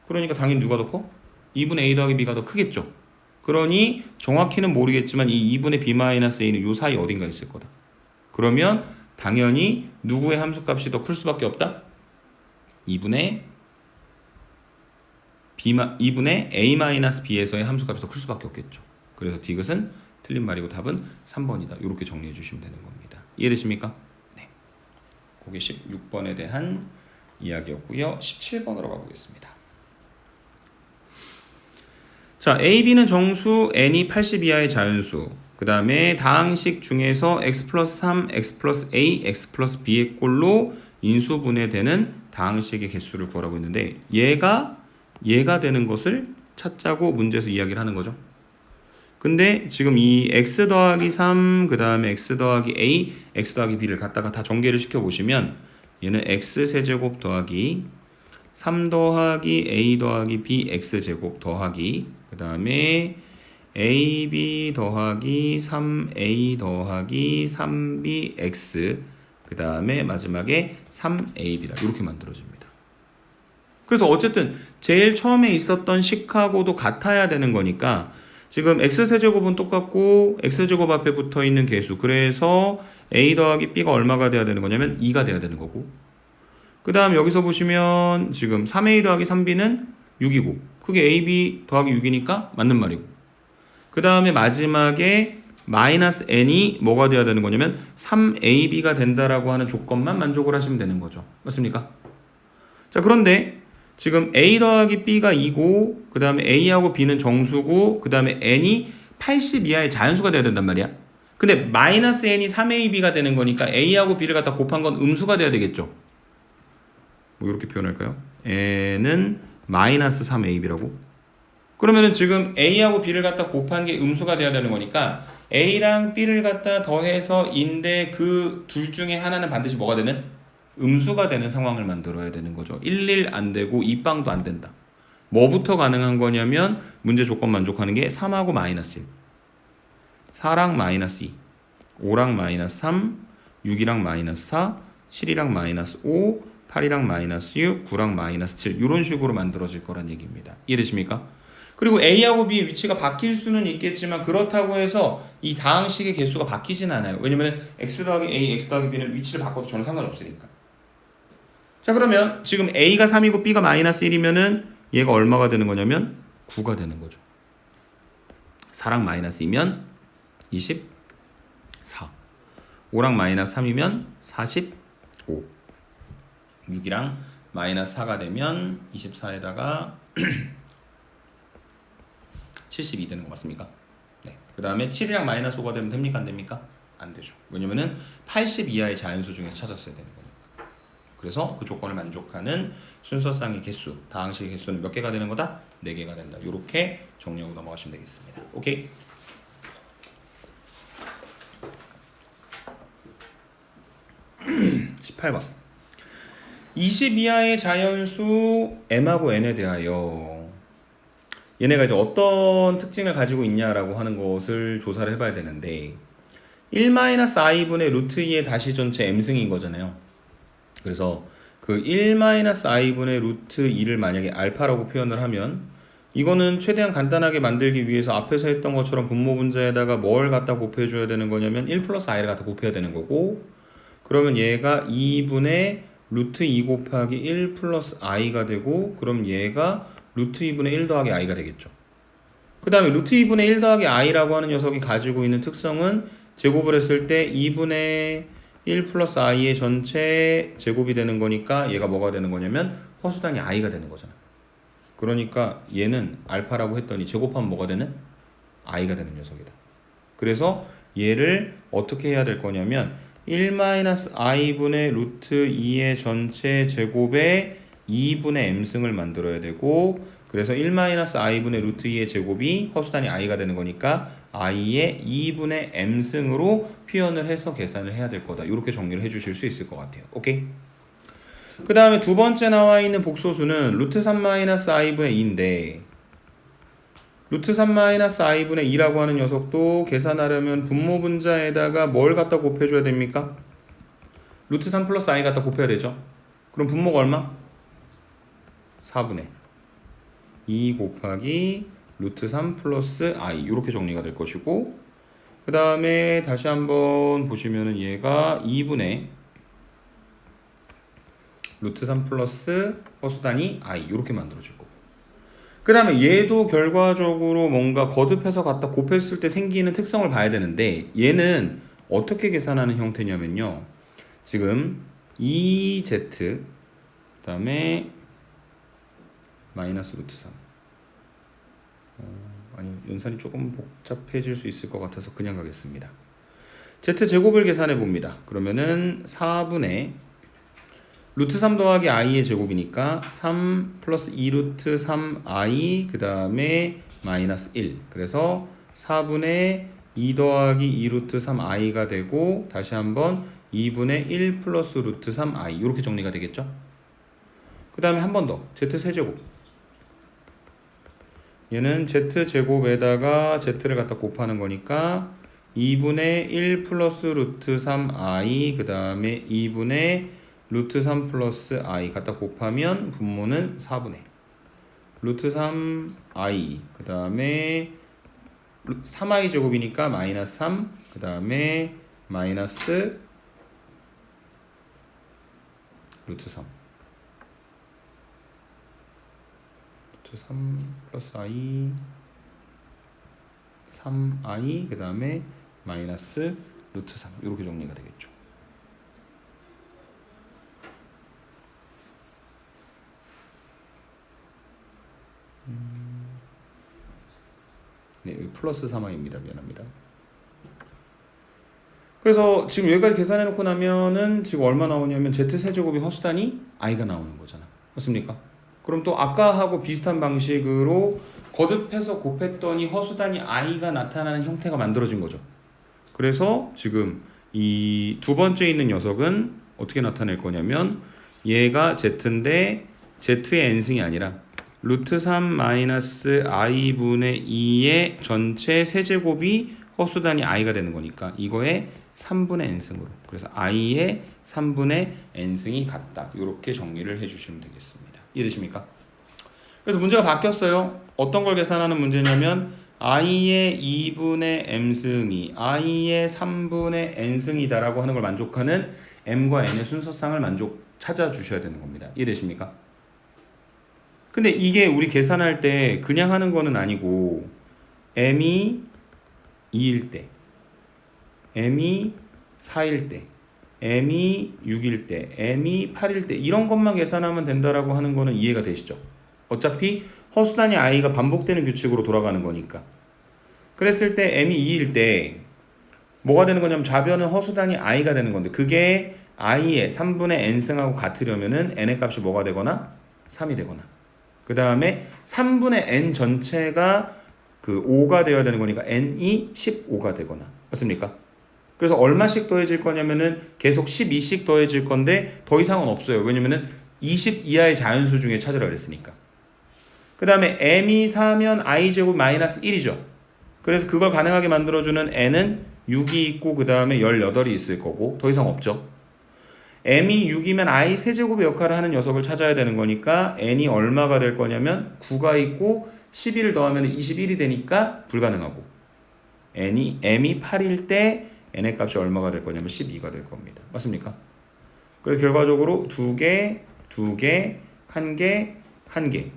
그러니까 당연히 누가 더 커? 2분의 a 더하기 b가 더 크겠죠. 그러니 정확히는 모르겠지만 이 2분의 b-a는 요 사이 어딘가 있을 거다. 그러면 당연히 누구의 함수값이 더 클 수밖에 없다? 2분의 a-b에서의 함수값이 더 클 수밖에 없겠죠. 그래서 디귿은 틀린 말이고 답은 3번이다. 이렇게 정리해 주시면 되는 겁니다. 이해되십니까? 네. 거기 16번에 대한 이야기였고요. 17번으로 가보겠습니다. 자, a, b는 정수, n이 80 이하의 자연수. 그 다음에 다항식 중에서 x 플러스 3, x 플러스 a, x 플러스 b의 꼴로 인수분해되는 다항식의 개수를 구하라고 했는데 얘가 되는 것을 찾자고 문제에서 이야기를 하는 거죠. 근데 지금 이 x 더하기 3, 그 다음에 x 더하기 a, x 더하기 b를 갖다가 다 전개를 시켜보시면 얘는 x 세제곱 더하기 3 더하기 a 더하기 b x 제곱 더하기 그 다음에 ab 더하기 3a 더하기 3b x 그 다음에 마지막에 3ab다. 이렇게 만들어집니다. 그래서 어쨌든 제일 처음에 있었던 식하고도 같아야 되는 거니까 지금 x세제곱은 똑같고 x제곱 앞에 붙어있는 개수 그래서 a 더하기 b가 얼마가 돼야 되는 거냐면 2가 돼야 되는 거고 그 다음 여기서 보시면 지금 3a 더하기 3b는 6이고 그게 ab 더하기 6이니까 맞는 말이고 그 다음에 마지막에 마이너스 n이 뭐가 돼야 되는 거냐면 3ab가 된다라고 하는 조건만 만족을 하시면 되는 거죠. 맞습니까? 자 그런데 지금 a 더하기 b가 2고 그 다음에 a하고 b는 정수고 그 다음에 n이 80 이하의 자연수가 돼야 된단 말이야. 근데 마이너스 n이 3ab가 되는 거니까 a하고 b를 갖다 곱한 건 음수가 돼야 되겠죠. 뭐 이렇게 표현할까요? n은 마이너스 3ab라고. 그러면은 지금 a하고 b를 갖다 곱한 게 음수가 돼야 되는 거니까 a랑 b를 갖다 더해서 인데 그 둘 중에 하나는 반드시 뭐가 되는? 음수가 되는 상황을 만들어야 되는 거죠. 11 안 되고 2빵도 안 된다. 뭐부터 가능한 거냐면 문제 조건 만족하는 게 3하고 마이너스 1 4랑 마이너스 2 5랑 마이너스 3 6이랑 마이너스 4 7이랑 마이너스 5 8이랑 마이너스 6 9랑 마이너스 7 이런 식으로 만들어질 거란 얘기입니다. 이해되십니까? 그리고 A하고 B의 위치가 바뀔 수는 있겠지만 그렇다고 해서 이 다항식의 개수가 바뀌진 않아요. 왜냐면 x 더하기 A, x 더하기 B는 위치를 바꿔도 전혀 상관없으니까. 자 그러면 지금 A가 3이고 B가 마이너스 1이면은 얘가 얼마가 되는 거냐면 9가 되는 거죠. 4랑 마이너스 2면 24 5랑 마이너스 3이면 45 6이랑 마이너스 4가 되면 24에다가 72 되는 거 맞습니까? 네. 그 다음에 7이랑 마이너스 5가 되면 됩니까? 안 됩니까? 안 되죠. 왜냐면은 80 이하의 자연수 중에서 찾았어야 되는 거니까. 그래서 그 조건을 만족하는 순서상의 개수, 다항식의 개수는 몇 개가 되는 거다? 4개가 된다. 이렇게 정리하고 넘어가시면 되겠습니다. 오케이? (18번) 20 이하의 자연수 m하고 n에 대하여 얘네가 이제 어떤 특징을 가지고 있냐라고 하는 것을 조사를 해봐야 되는데 1-i분의 루트 2의 다시 전체 m승인 거잖아요. 그래서 그 1-i분의 루트 2를 만약에 알파라고 표현을 하면 이거는 최대한 간단하게 만들기 위해서 앞에서 했던 것처럼 분모 분자에다가 뭘 갖다 곱해줘야 되는 거냐면 1 플러스 i를 갖다 곱해야 되는 거고 그러면 얘가 2분의 루트 2 곱하기 1 플러스 i가 되고 그럼 얘가 루트 2분의 1 더하기 i가 되겠죠. 그 다음에 루트 2분의 1 더하기 i라고 하는 녀석이 가지고 있는 특성은 제곱을 했을 때 2분의 1 플러스 i의 전체 제곱이 되는 거니까 얘가 뭐가 되는 거냐면 허수단이 i가 되는 거잖아. 그러니까 얘는 알파라고 했더니 제곱하면 뭐가 되는? i가 되는 녀석이다. 그래서 얘를 어떻게 해야 될 거냐면 1-i분의 루트 2의 전체 제곱에 2분의 m승을 만들어야 되고, 그래서 1-i분의 루트 2의 제곱이 허수단위 i가 되는 거니까 i의 2분의 m승으로 표현을 해서 계산을 해야 될 거다. 이렇게 정리를 해주실 수 있을 것 같아요. 오케이? 그 다음에 두 번째 나와 있는 복소수는 루트 3-i분의 2인데, 루트 3-i분의 2라고 하는 녀석도 계산하려면 분모 분자에다가 뭘 갖다 곱해줘야 됩니까? 루트 3 플러스 i 갖다 곱해야 되죠. 그럼 분모가 얼마? 4분의 2 곱하기 루트 3 플러스 i, 이렇게 정리가 될 것이고, 그 다음에 다시 한번 보시면은 얘가 2분의 루트 3 플러스 허수단위 i, 이렇게 만들어질 거고, 그 다음에 얘도 결과적으로 뭔가 거듭해서 갖다 곱했을 때 생기는 특성을 봐야 되는데, 얘는 어떻게 계산하는 형태냐면요, 지금 2z 그 다음에 마이너스 루트 3, 아니 연산이 조금 복잡해질 수 있을 것 같아서 그냥 가겠습니다. z제곱을 계산해 봅니다. 그러면은 4분의 루트 3 더하기 i의 제곱이니까 3 플러스 2 루트 3i 그 다음에 마이너스 1, 그래서 4분의 2 더하기 2 루트 3i가 되고, 다시 한번 2분의 1 플러스 루트 3i, 이렇게 정리가 되겠죠. 그 다음에 한 번 더 z세제곱, 얘는 z제곱에다가 z를 갖다 곱하는 거니까 2분의 1 플러스 루트 3i 그 다음에 2분의 루트 3 플러스 i 갖다 곱하면 분모는 4분의 루트 3i 그 다음에 3i 제곱이니까 마이너스 3, 그 다음에 마이너스 루트 3 루트 3 플러스 i 3i 그 다음에 마이너스 루트 3, 이렇게 정리가 되겠죠. 네, 플러스 3i입니다. 미안합니다. 그래서 지금 여기까지 계산해 놓고 나면은 지금 얼마 나오냐면 z세제곱이 허수단위 i가 나오는 거잖아. 맞습니까? 그럼 또 아까하고 비슷한 방식으로 거듭해서 곱했더니 허수단위 i가 나타나는 형태가 만들어진 거죠. 그래서 지금 이 두 번째 있는 녀석은 어떻게 나타낼 거냐면, 얘가 z인데 z의 n승이 아니라 루트 3 마이너스 i분의 2의 전체 세제곱이 허수단위 i가 되는 거니까 이거의 3분의 n승으로, 그래서 i의 3분의 n승이 같다. 이렇게 정리를 해주시면 되겠습니다. 이해되십니까? 그래서 문제가 바뀌었어요. 어떤 걸 계산하는 문제냐면 i의 2분의 m승이 i의 3분의 n승이다라고 하는 걸 만족하는 m과 n의 순서상을 찾아주셔야 되는 겁니다. 이해되십니까? 근데 이게 우리 계산할 때 그냥 하는 거는 아니고, m이 2일 때, m이 4일 때, m이 6일 때, m이 8일 때, 이런 것만 계산하면 된다라고 하는 거는 이해가 되시죠? 어차피 허수단위 i가 반복되는 규칙으로 돌아가는 거니까. 그랬을 때 m이 2일 때 뭐가 되는 거냐면 좌변은 허수단위 i가 되는 건데, 그게 i의 3분의 n승하고 같으려면은 n의 값이 뭐가 되거나 3이 되거나, 그 다음에 3분의 n 전체가 그 5가 되어야 되는 거니까 n이 15가 되거나, 맞습니까? 그래서 얼마씩 더해질 거냐면은 계속 12씩 더해질 건데 더 이상은 없어요. 왜냐면은 20 이하의 자연수 중에 찾으라 그랬으니까. 그 다음에 m이 4면 i제곱 마이너스 1이죠. 그래서 그걸 가능하게 만들어주는 n은 6이 있고 그 다음에 18이 있을 거고, 더 이상 없죠. m이 6이면 i 세제곱의 역할을 하는 녀석을 찾아야 되는 거니까 n이 얼마가 될 거냐면 9가 있고 11을 더하면 21이 되니까 불가능하고, m이 8일 때 n의 값이 얼마가 될 거냐면 12가 될 겁니다. 맞습니까? 그래서 결과적으로 2개, 2개, 1개, 1개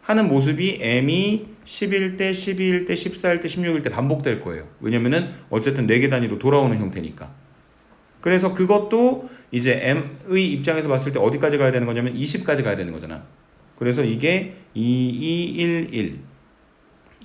하는 모습이 m이 11대, 12일 때, 14일 때, 16일 때 반복될 거예요. 왜냐면은 어쨌든 4개 단위로 돌아오는 형태니까. 그래서 그것도 이제 m의 입장에서 봤을 때 어디까지 가야 되는 거냐면 20까지 가야 되는 거잖아. 그래서 이게 2211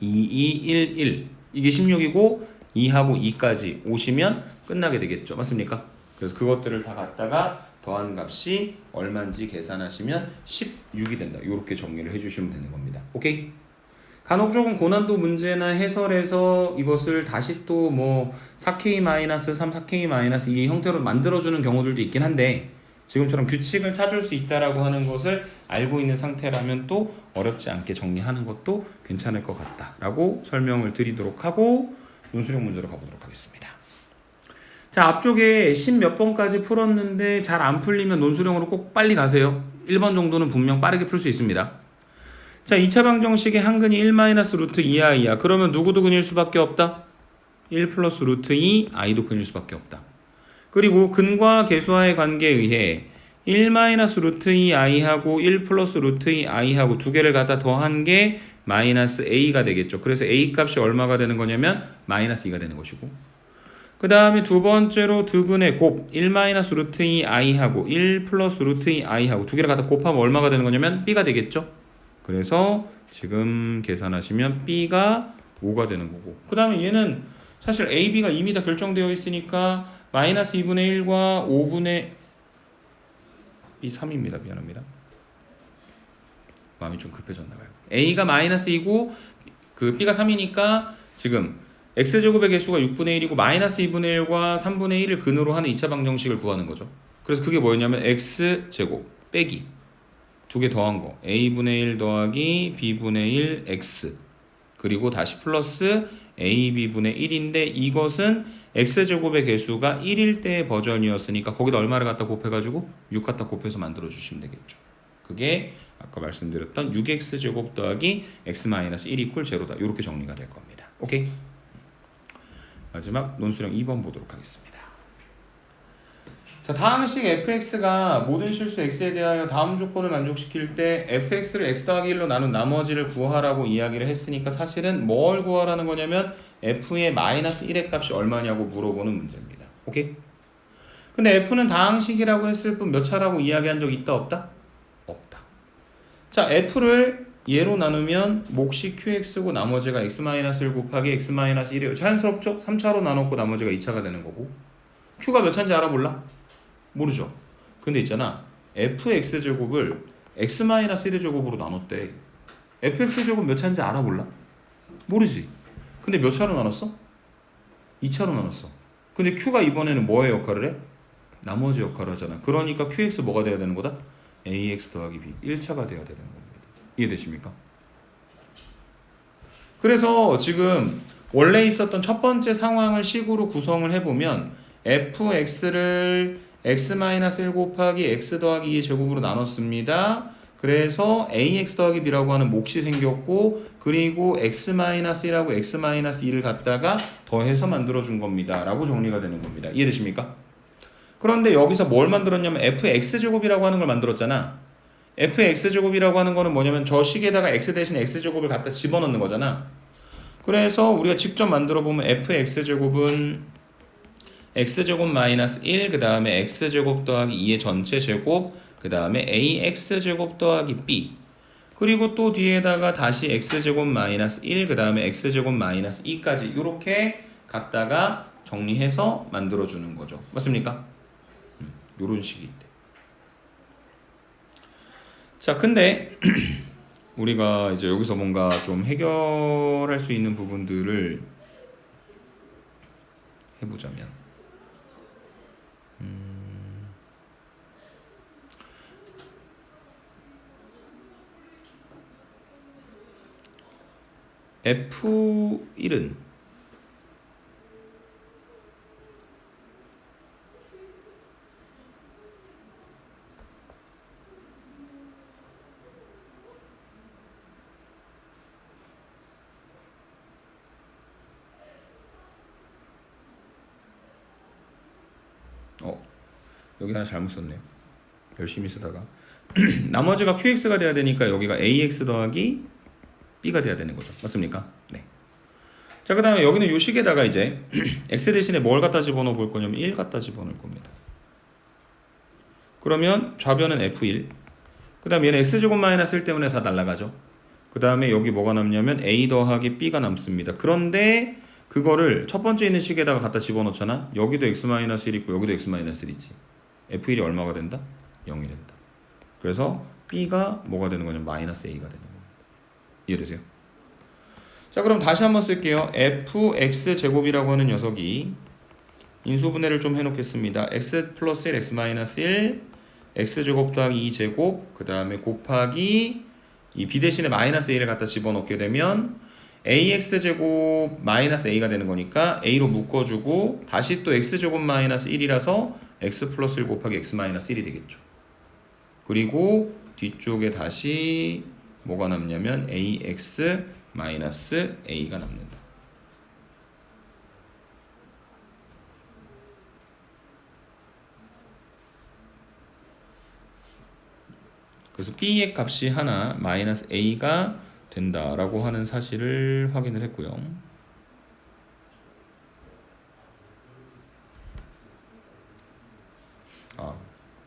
2211 이게 16이고 2하고 2까지 오시면 끝나게 되겠죠. 맞습니까? 그래서 그것들을 다 갖다가 더한 값이 얼마인지 계산하시면 16이 된다. 이렇게 정리를 해주시면 되는 겁니다. 오케이? 간혹 조금 고난도 문제나 해설에서 이것을 다시 또 뭐 4K-3, 4K- 이 형태로 만들어주는 경우들도 있긴 한데 지금처럼 규칙을 찾을 수 있다라고 하는 것을 알고 있는 상태라면 또 어렵지 않게 정리하는 것도 괜찮을 것 같다라고 설명을 드리도록 하고 논술형 문제로 가보도록 하겠습니다. 자, 앞쪽에 10 몇 번까지 풀었는데 잘 안 풀리면 논술형으로 꼭 빨리 가세요. 1번 정도는 분명 빠르게 풀 수 있습니다. 자, 2차 방정식의 한근이 1 마이너스 루트 2i야. 그러면 누구도 근일 수밖에 없다? 1 플러스 루트 2 i도 근일 수밖에 없다. 그리고 근과 계수와의 관계에 의해 1 마이너스 루트 2 i하고 1 플러스 루트 2 i하고 두 개를 갖다 더한 게 마이너스 a가 되겠죠. 그래서 a 값이 얼마가 되는 거냐면 마이너스 2가 되는 것이고, 그 다음에 두 번째로 두 근의 곱 1 마이너스 루트 2 i하고 1 플러스 루트 2 i하고 두 개를 갖다 곱하면 얼마가 되는 거냐면 b가 되겠죠. 그래서 지금 계산하시면 b가 5가 되는 거고, 그 다음에 얘는 사실 a, b가 이미 다 결정되어 있으니까 마이너스 2분의 1과 5분의 b 3입니다. 미안합니다. 마음이 좀 급해졌나봐요. a가 마이너스 2고 그 b가 3이니까 지금 x제곱의 개수가 6분의 1이고 마이너스 2분의 1과 3분의 1을 근으로 하는 2차 방정식을 구하는 거죠. 그래서 그게 뭐였냐면 x제곱 빼기 두 개 더한 거 a분의 1 더하기 b분의 1 x 그리고 다시 플러스 ab분의 1인데 이것은 x제곱의 개수가 1일 때의 버전이었으니까 거기다 얼마를 갖다 곱해가지고 6 갖다 곱해서 만들어주시면 되겠죠. 그게 아까 말씀드렸던 6x제곱 더하기 x-1 이퀄 제로다. 이렇게 정리가 될 겁니다. 오케이? 마지막 논술형 2번 보도록 하겠습니다. 자, 다항식 fx가 모든 실수 x에 대하여 다음 조건을 만족시킬 때 fx를 x 더하기 1로 나눈 나머지를 구하라고 이야기를 했으니까 사실은 뭘 구하라는 거냐면 f의 마이너스 1의 값이 얼마냐고 물어보는 문제입니다. 오케이? 근데 f는 다항식이라고 했을 뿐 몇 차라고 이야기한 적 있다 없다? 없다. 자, f를 얘로 나누면 몫이 qx고 나머지가 x-1 곱하기 x-1이에요. 자연스럽죠? 3차로 나눴고 나머지가 2차가 되는 거고, q가 몇 차인지 알아볼라? 모르죠. 근데 있잖아, fx제곱을 x-1의 제곱으로 나눴대. fx제곱 몇 차인지 알아볼라? 모르지. 근데 몇 차로 나눴어? 2차로 나눴어. 근데 q가 이번에는 뭐의 역할을 해? 나머지 역할을 하잖아. 그러니까 qx 뭐가 돼야 되는 거다? ax 더하기 b 1차가 돼야 되는 겁니다. 이해되십니까? 그래서 지금 원래 있었던 첫 번째 상황을 식으로 구성을 해보면 fx를 x-1 곱하기 x 더하기 2의 제곱으로 나눴습니다. 그래서 ax 더하기 b라고 하는 몫이 생겼고, 그리고 x-1하고 x-2를 갖다가 더해서 만들어준 겁니다. 라고 정리가 되는 겁니다. 이해되십니까? 그런데 여기서 뭘 만들었냐면 fx제곱이라고 하는 걸 만들었잖아. fx제곱이라고 하는 거는 뭐냐면 저 식에다가 x 대신 x제곱을 갖다 집어넣는 거잖아. 그래서 우리가 직접 만들어 보면 fx제곱은 x제곱 마이너스 1, 그 다음에 x제곱 더하기 2의 전체 제곱, 그 다음에 ax제곱 더하기 b, 그리고 또 뒤에다가 다시 x제곱 마이너스 1, 그 다음에 x제곱 마이너스 2까지 이렇게 갖다가 정리해서 만들어주는 거죠. 맞습니까? 요런 식이 있대. 자, 근데 우리가 이제 여기서 뭔가 좀 해결할 수 있는 부분들을 해보자면 F1은 여기 하나 잘못 썼네요. 열심히 쓰다가 나머지가 qx가 돼야 되니까 여기가 ax 더하기 b가 돼야 되는 거죠. 맞습니까? 네. 자, 그 다음에 여기는 요 식에다가 이제 x 대신에 뭘 갖다 집어넣어 볼 거냐면 1 갖다 집어넣을 겁니다. 그러면 좌변은 f1, 그 다음에 얘는 x제곱 마이너스 1 때문에 다 날아가죠. 그 다음에 여기 뭐가 남냐면 a 더하기 b가 남습니다. 그런데 그거를 첫 번째 있는 식에다가 갖다 집어넣잖아. 여기도 x-1 있고 여기도 x-1 있지. f1이 얼마가 된다? 0이 된다. 그래서 b가 뭐가 되는 거냐면 마이너스 a가 되는 겁니다. 이해되세요? 자, 그럼 다시 한번 쓸게요. fx제곱이라고 하는 녀석이 인수분해를 좀 해놓겠습니다. x 플러스 1, x 마이너스 1, x제곱 더하기 2제곱, 그 다음에 곱하기 이 b 대신에 마이너스 a를 갖다 집어넣게 되면 ax제곱 마이너스 a가 되는 거니까 a로 묶어주고 다시 또 x제곱 마이너스 1이라서 x 플러스 1 곱하기 x 마이너스 1이 되겠죠. 그리고 뒤쪽에 다시 뭐가 남냐면 ax 마이너스 a가 남는다. 그래서 b의 값이 하나 마이너스 a가 된다라고 하는 사실을 확인을 했고요.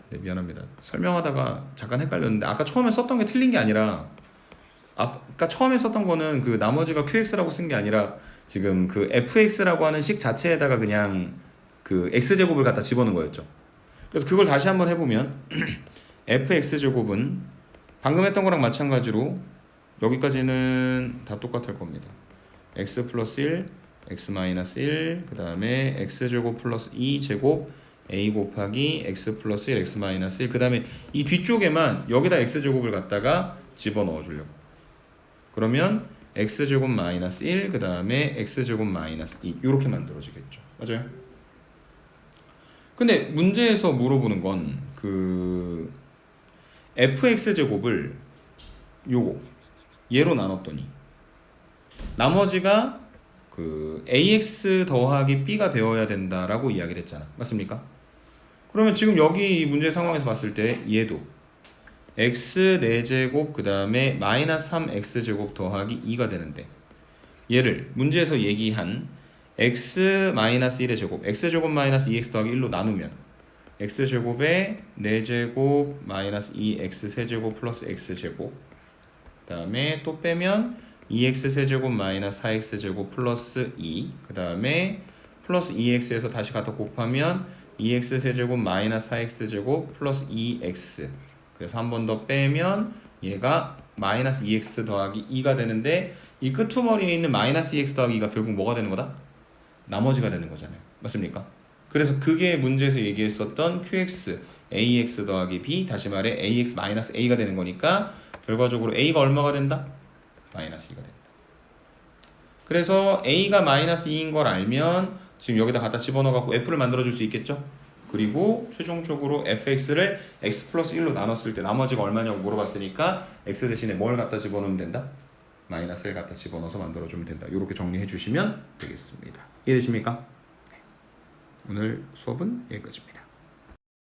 네, 미안합니다. 설명하다가 잠깐 헷갈렸는데 아까 처음에 썼던 게 틀린 게 아니라 아까 처음에 썼던 거는 그 나머지가 qx라고 쓴 게 아니라 지금 그 fx라고 하는 식 자체에다가 그냥 그 x제곱을 갖다 집어넣은 거였죠. 그래서 그걸 다시 한번 해보면 fx제곱은 방금 했던 거랑 마찬가지로 여기까지는 다 똑같을 겁니다. x 플러스 1, x 마이너스 1, 그 다음에 x제곱 플러스 2제곱 a 곱하기 x 플러스 1, x 마이너스 1, 그 다음에 이 뒤쪽에만 여기다 x제곱을 갖다가 집어넣어 주려고. 그러면 x제곱 마이너스 1, 그 다음에 x제곱 마이너스 2 이렇게 만들어지겠죠. 맞아요? 근데 문제에서 물어보는 건 그 fx제곱을 요거 얘로 나눴더니 나머지가 그 ax 더하기 b가 되어야 된다라고 이야기를 했잖아. 맞습니까? 그러면 지금 여기 이 문제 상황에서 봤을 때 얘도 x 4제곱 그 다음에 마이너스 3x제곱 더하기 2가 되는데 얘를 문제에서 얘기한 x 마이너스 1의 제곱 x제곱 마이너스 2x 더하기 1로 나누면 x제곱에 4제곱 마이너스 2x 세제곱 플러스 x제곱 그 다음에 또 빼면 2x 세제곱 마이너스 4x제곱 플러스 2 그 다음에 플러스 2x에서 다시 갖다 곱하면 2x 세제곱 마이너스 4x제곱 플러스 2x 그래서 한 번 더 빼면 얘가 마이너스 2x 더하기 2가 되는데 이 끄트머리에 있는 마이너스 2x 더하기 2가 결국 뭐가 되는 거다? 나머지가 되는 거잖아요. 맞습니까? 그래서 그게 문제에서 얘기했었던 qx ax 더하기 b 다시 말해 ax 마이너스 a가 되는 거니까 결과적으로 a가 얼마가 된다? 마이너스 2가 된다. 그래서 a가 마이너스 2인 걸 알면 지금 여기다 갖다 집어넣어갖고 f를 만들어줄 수 있겠죠? 그리고 최종적으로 fx를 x 플러스 1로 나눴을 때 나머지가 얼마냐고 물어봤으니까 x 대신에 뭘 갖다 집어넣으면 된다? 마이너스 1 갖다 집어넣어서 만들어주면 된다. 이렇게 정리해 주시면 되겠습니다. 이해되십니까? 오늘 수업은 여기까지입니다.